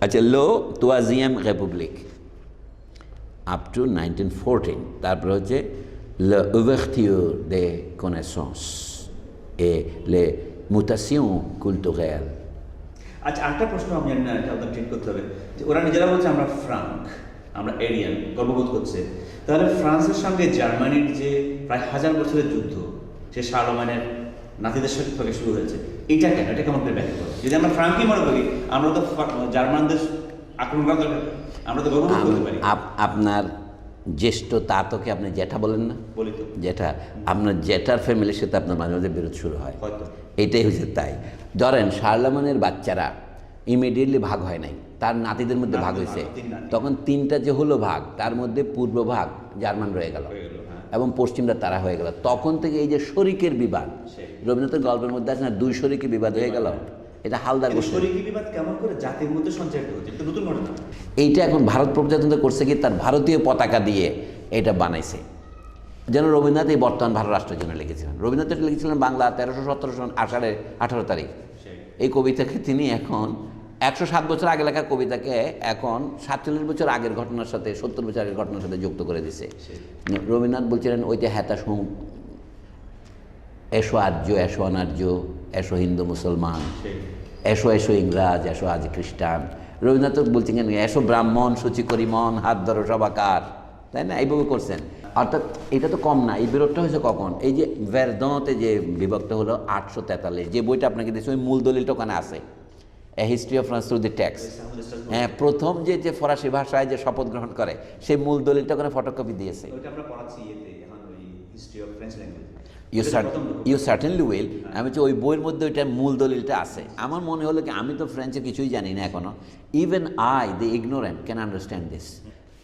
আচ্ছা, লো তোয়াজিয়াম রিপাবলিক আপ টু 1914। তারপরে হচ্ছে l'ouverture des connaissances et les mutations culturelles।
আচ্ছা, আরেকটা প্রশ্ন আমি জানি না, এটা আপনার ঠিক করতে হবে, যে ওরা নিজেরা বলছে আমরা ফ্রাঙ্ক, আমরা এরিয়ান, গর্ববোধ করছে। তাহলে ফ্রান্সের সঙ্গে জার্মানির যে প্রায় 1000 বছরের যুদ্ধ, সে শার্লমানের নাতিদের সাথে থেকে শুরু হয়েছে, এইটা কেন, এটা কেমন করে ব্যাখ্যা করে? যদি আমরা ফ্রাঙ্কই মনে করি, আমরা তো জার্মানদের আক্রমণ করা দরকার, আমরা তো গর্ববোধ করতে পারি।
আপনার জ্যেষ্ঠ তাতকে আপনি জ্যাঠা বলেন না?
বলি তো।
জ্যাঠা, আপনার জ্যাঠার ফ্যামিলির সাথে আপনার মাঝে মাঝে বিরোধ শুরু হয়,
হয়তো
এইটাই হয়েছে। তাই ধরেন শার্লমানের বাচ্চারা ইমিডিয়েটলি ভাগ হয় নাই, তার নাতিদের মধ্যে ভাগ হয়েছে। তখন 3টা যে হলো ভাগ, তার মধ্যে পূর্ব ভাগ জার্মান রয়ে গেল এবং পশ্চিমটা তারা হয়ে গেল। তখন থেকে এই যে শরিকের বিবাদ, রবীন্দ্রনাথের গল্পের মধ্যে আছে না, 2 শরিকের বিবাদ হয়ে গেল, এটা হালদার
শরিকি বিবাদ কেমন করে জাতির মধ্যে সঞ্চারিত হচ্ছে, এটা নতুন ঘটনা।
এইটা এখন ভারত প্রজাতন্ত্র করছে কি, তার ভারতীয় পতাকা দিয়ে এটা বানাইছে। যেন রবীন্দ্রনাথ এই বর্তমান ভারত রাষ্ট্রের জন্য লিখেছিলেন। রবীন্দ্রনাথ এটা লিখেছিলেন বাংলা 1317 সন আষাঢ়ের 18 তারিখ। এই কবিতাকে তিনি এখন 107 বছর আগে লেখা কবিতাকে এখন 47 বছর আগের ঘটনার সাথে, 70 বছর আগের ঘটনার সাথে যুক্ত করে দিছে। রবীন্দ্রনাথ বলছিলেন ওইটা হ্যাতাশ হুম, এসো আর্য, এসো অনার্য, এসো হিন্দু মুসলমান, এসো এসো ইংরাজ, এসো আজ খ্রিস্টান। রবীন্দ্রনাথ বলছেন কেন, এসো ব্রাহ্মণ, সূচি করি মন, হাত ধরো সবাকার, তাই না? এইভাবে করছেন। অর্থাৎ এটা তো কম না, এই বিরোধটা হয়েছে কখন? এই যে ভেরদঁতে যে বিভক্ত হলো 843, যে বইটা আপনাকে দিয়েছে, ওই মূল দলিলটা ওখানে আছে, a history of France through the text. হ্যাঁ, প্রথম যে ফরাসি ভাষায় যে শপথ গ্রহণ করে, সেই মূল দলিলটা ওখানে ফটোকপি দিয়েছে। You certainly will. আমি হচ্ছে ওই বইয়ের মধ্যে ওইটা মূল দলিলটা আছে। আমার মনে হলো কি, আমি তো ফ্রেঞ্চে কিছুই জানি না এখনো, even I the ignorant can understand this.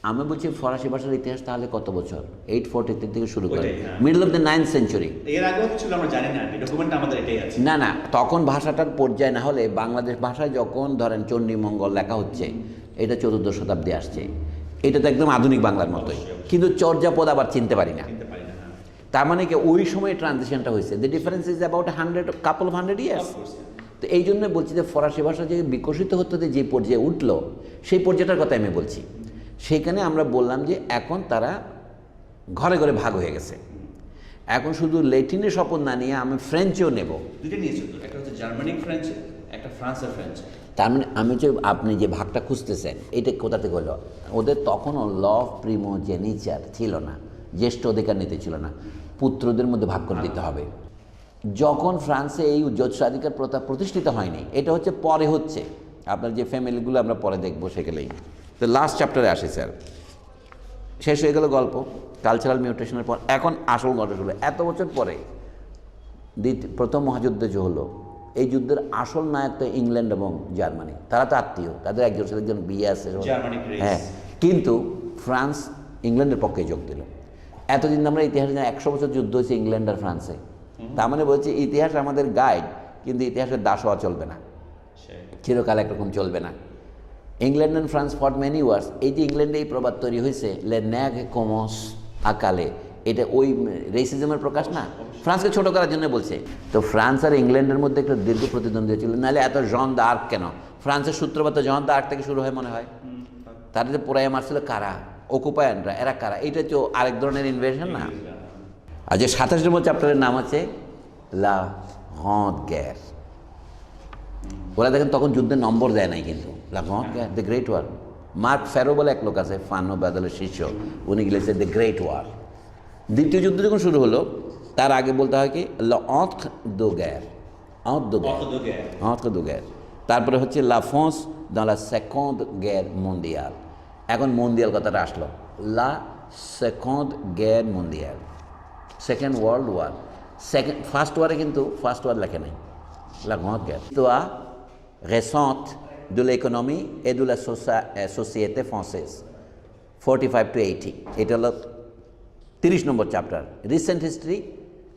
আমি বলছি ফরাসি ভাষার ইতিহাস তাহলে কত বছর? 843 থেকে শুরু করে middle of the 9th century.
এর আগে ছিল আমরা জানি না, ডকুমেন্ট আমাদের এটাই আছে।
না না, তখন ভাষাটার পর্যায়ে না হলে, বাংলাদেশ ভাষায় যখন ধরেন চণ্ডীমঙ্গল লেখা হচ্ছে, এটা 14 শতাব্দী আসছে, এটা তো একদম আধুনিক বাংলার মতোই, কিন্তু চর্যাপদ আবার চিনতে পারি না। তার মানে কি ওই সময় ট্রানজিশনটা হয়েছে, the difference is about couple of hundred years। তো এই জন্য বলছি যে ফরাসি ভাষা যে বিকশিত হতে যে পর্যায়ে উঠলো, সেই পর্যায়টার কথা আমি বলছি। সেইখানে আমরা বললাম যে এখন তারা ঘরে ঘরে ভাগ হয়ে গেছে। এখন শুধু ল্যাটিনে শপথ না নিয়ে আমি ফ্রেঞ্চেও নেব।
দুটো নিয়েছি, একটা হচ্ছে জার্মানিক ফ্রেঞ্চ, একটা ফ্রান্সের ফ্রেঞ্চ।
তার মানে আমি যে আপনি যে ভাগটা খুঁজতেছেন এটা কোথা থেকে হলো? ওদের তখনও ল অফ প্রিমোজেনিচার ছিল না, জ্যেষ্ঠ অধিকার নীতি ছিল না, পুত্রদের মধ্যে ভাগ করে দিতে হবে। যখন ফ্রান্সে এই জ্যোতিষাধিকার প্রথা প্রতিষ্ঠিত হয়নি, এটা হচ্ছে পরে হচ্ছে, আপনার যে ফ্যামিলিগুলো আমরা পরে দেখবো সেগুলোই। তো লাস্ট চ্যাপ্টারে আসি স্যার, শেষ হয়ে গেল গল্প কালচারাল মিউটেশনের পর। এখন আসল গল্প হলো এত বছর পরে প্রথম মহাযুদ্ধ যে হলো, এই যুদ্ধের আসল নায়ক তো ইংল্যান্ড এবং জার্মানি, তারা তো আত্মীয়, তাদের একজন সাথে একজন বিয়ে আছে, হ্যাঁ, কিন্তু ফ্রান্স ইংল্যান্ডের পক্ষে যোগ দিল। এতদিন আমরা ইতিহাসে 100 বছর যুদ্ধ হয়েছে ইংল্যান্ড আর ফ্রান্সে, তার মানে বলছে ইতিহাস আমাদের গাইড, কিন্তু ইতিহাসের দাস হওয়া চলবে না, চিরকাল একরকম চলবে না। England and France for many wars, এই যে ইংল্যান্ডে এই প্রবাদ তৈরি হয়েছে লে ন্যাগ কমস আকালে, এটা ওই রেসিজমের প্রকাশ না, ফ্রান্সকে ছোট করার জন্য বলছে। তো ফ্রান্স আর ইংল্যান্ডের মধ্যে একটা দীর্ঘ প্রতিদ্বন্দ্বী ছিল, নাহলে এত জন দা আর্ক কেন? ফ্রান্সের সূত্রপাত জন দা আর্ক থেকে শুরু হয় মনে হয়। তারা যে পোড়াইয়া মারছিল কারা? অকুপায়ানরা, এরা কারা? এইটা তো আরেক ধরনের ইনভেশন না। আর যে 27 নম্বর চ্যাপ্টারের নাম আছে লা গ্রান্ড গ্যার। ওরা দেখেন তখন যুদ্ধের নম্বর দেয় নাই, কিন্তু লা গ্রান্ড গ্যার, the great war. Marc Ferro বলে এক লোক আছে, ফানো বাদলের শিষ্য, উনি গেলেছে দ্য গ্রেট ওয়ার। দ্বিতীয় যুদ্ধ যখন শুরু হলো, তার আগে বলতে হয় কি লা entre deux guerres, entre deux guerres। তারপরে হচ্ছে লা France dans la seconde guerre mondiale। এখন মন্ডিয়াল কথাটা আসলো, লা সেকেন্ড guerre mondiale, second world war. First ওয়ারে কিন্তু ফার্স্ট ওয়ার লেখে নাই, লা গ্রান্ড গ্যার। Histoire récente de l'économie et de la société française 45 to 80, এটা হলো 30 নম্বর চ্যাপ্টার, রিসেন্ট হিস্ট্রি।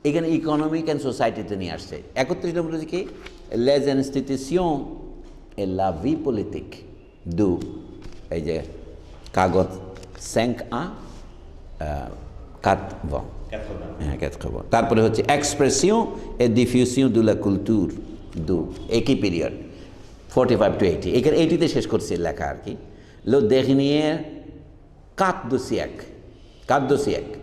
এখানে ইকোনমিক অ্যান্ড সোসাইটিতে নিয়ে আসছে। 31 নম্বর হচ্ছে কি les institutions et la vie politique du, এই যে কাগজ 5A 4 হ্যাঁ 4। তারপরে হচ্ছে এক্সপ্রেসিও et diffusion de la culture du, একই পিরিয়ড 45 to 80। এখানে 80তে শেষ করছে লেখা আর কি। le dernier quart de siècle,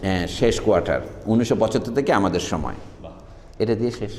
হ্যাঁ শেষ কোয়ার্টার 1975 থেকে আমাদের সময়, এটা দিয়ে শেষ।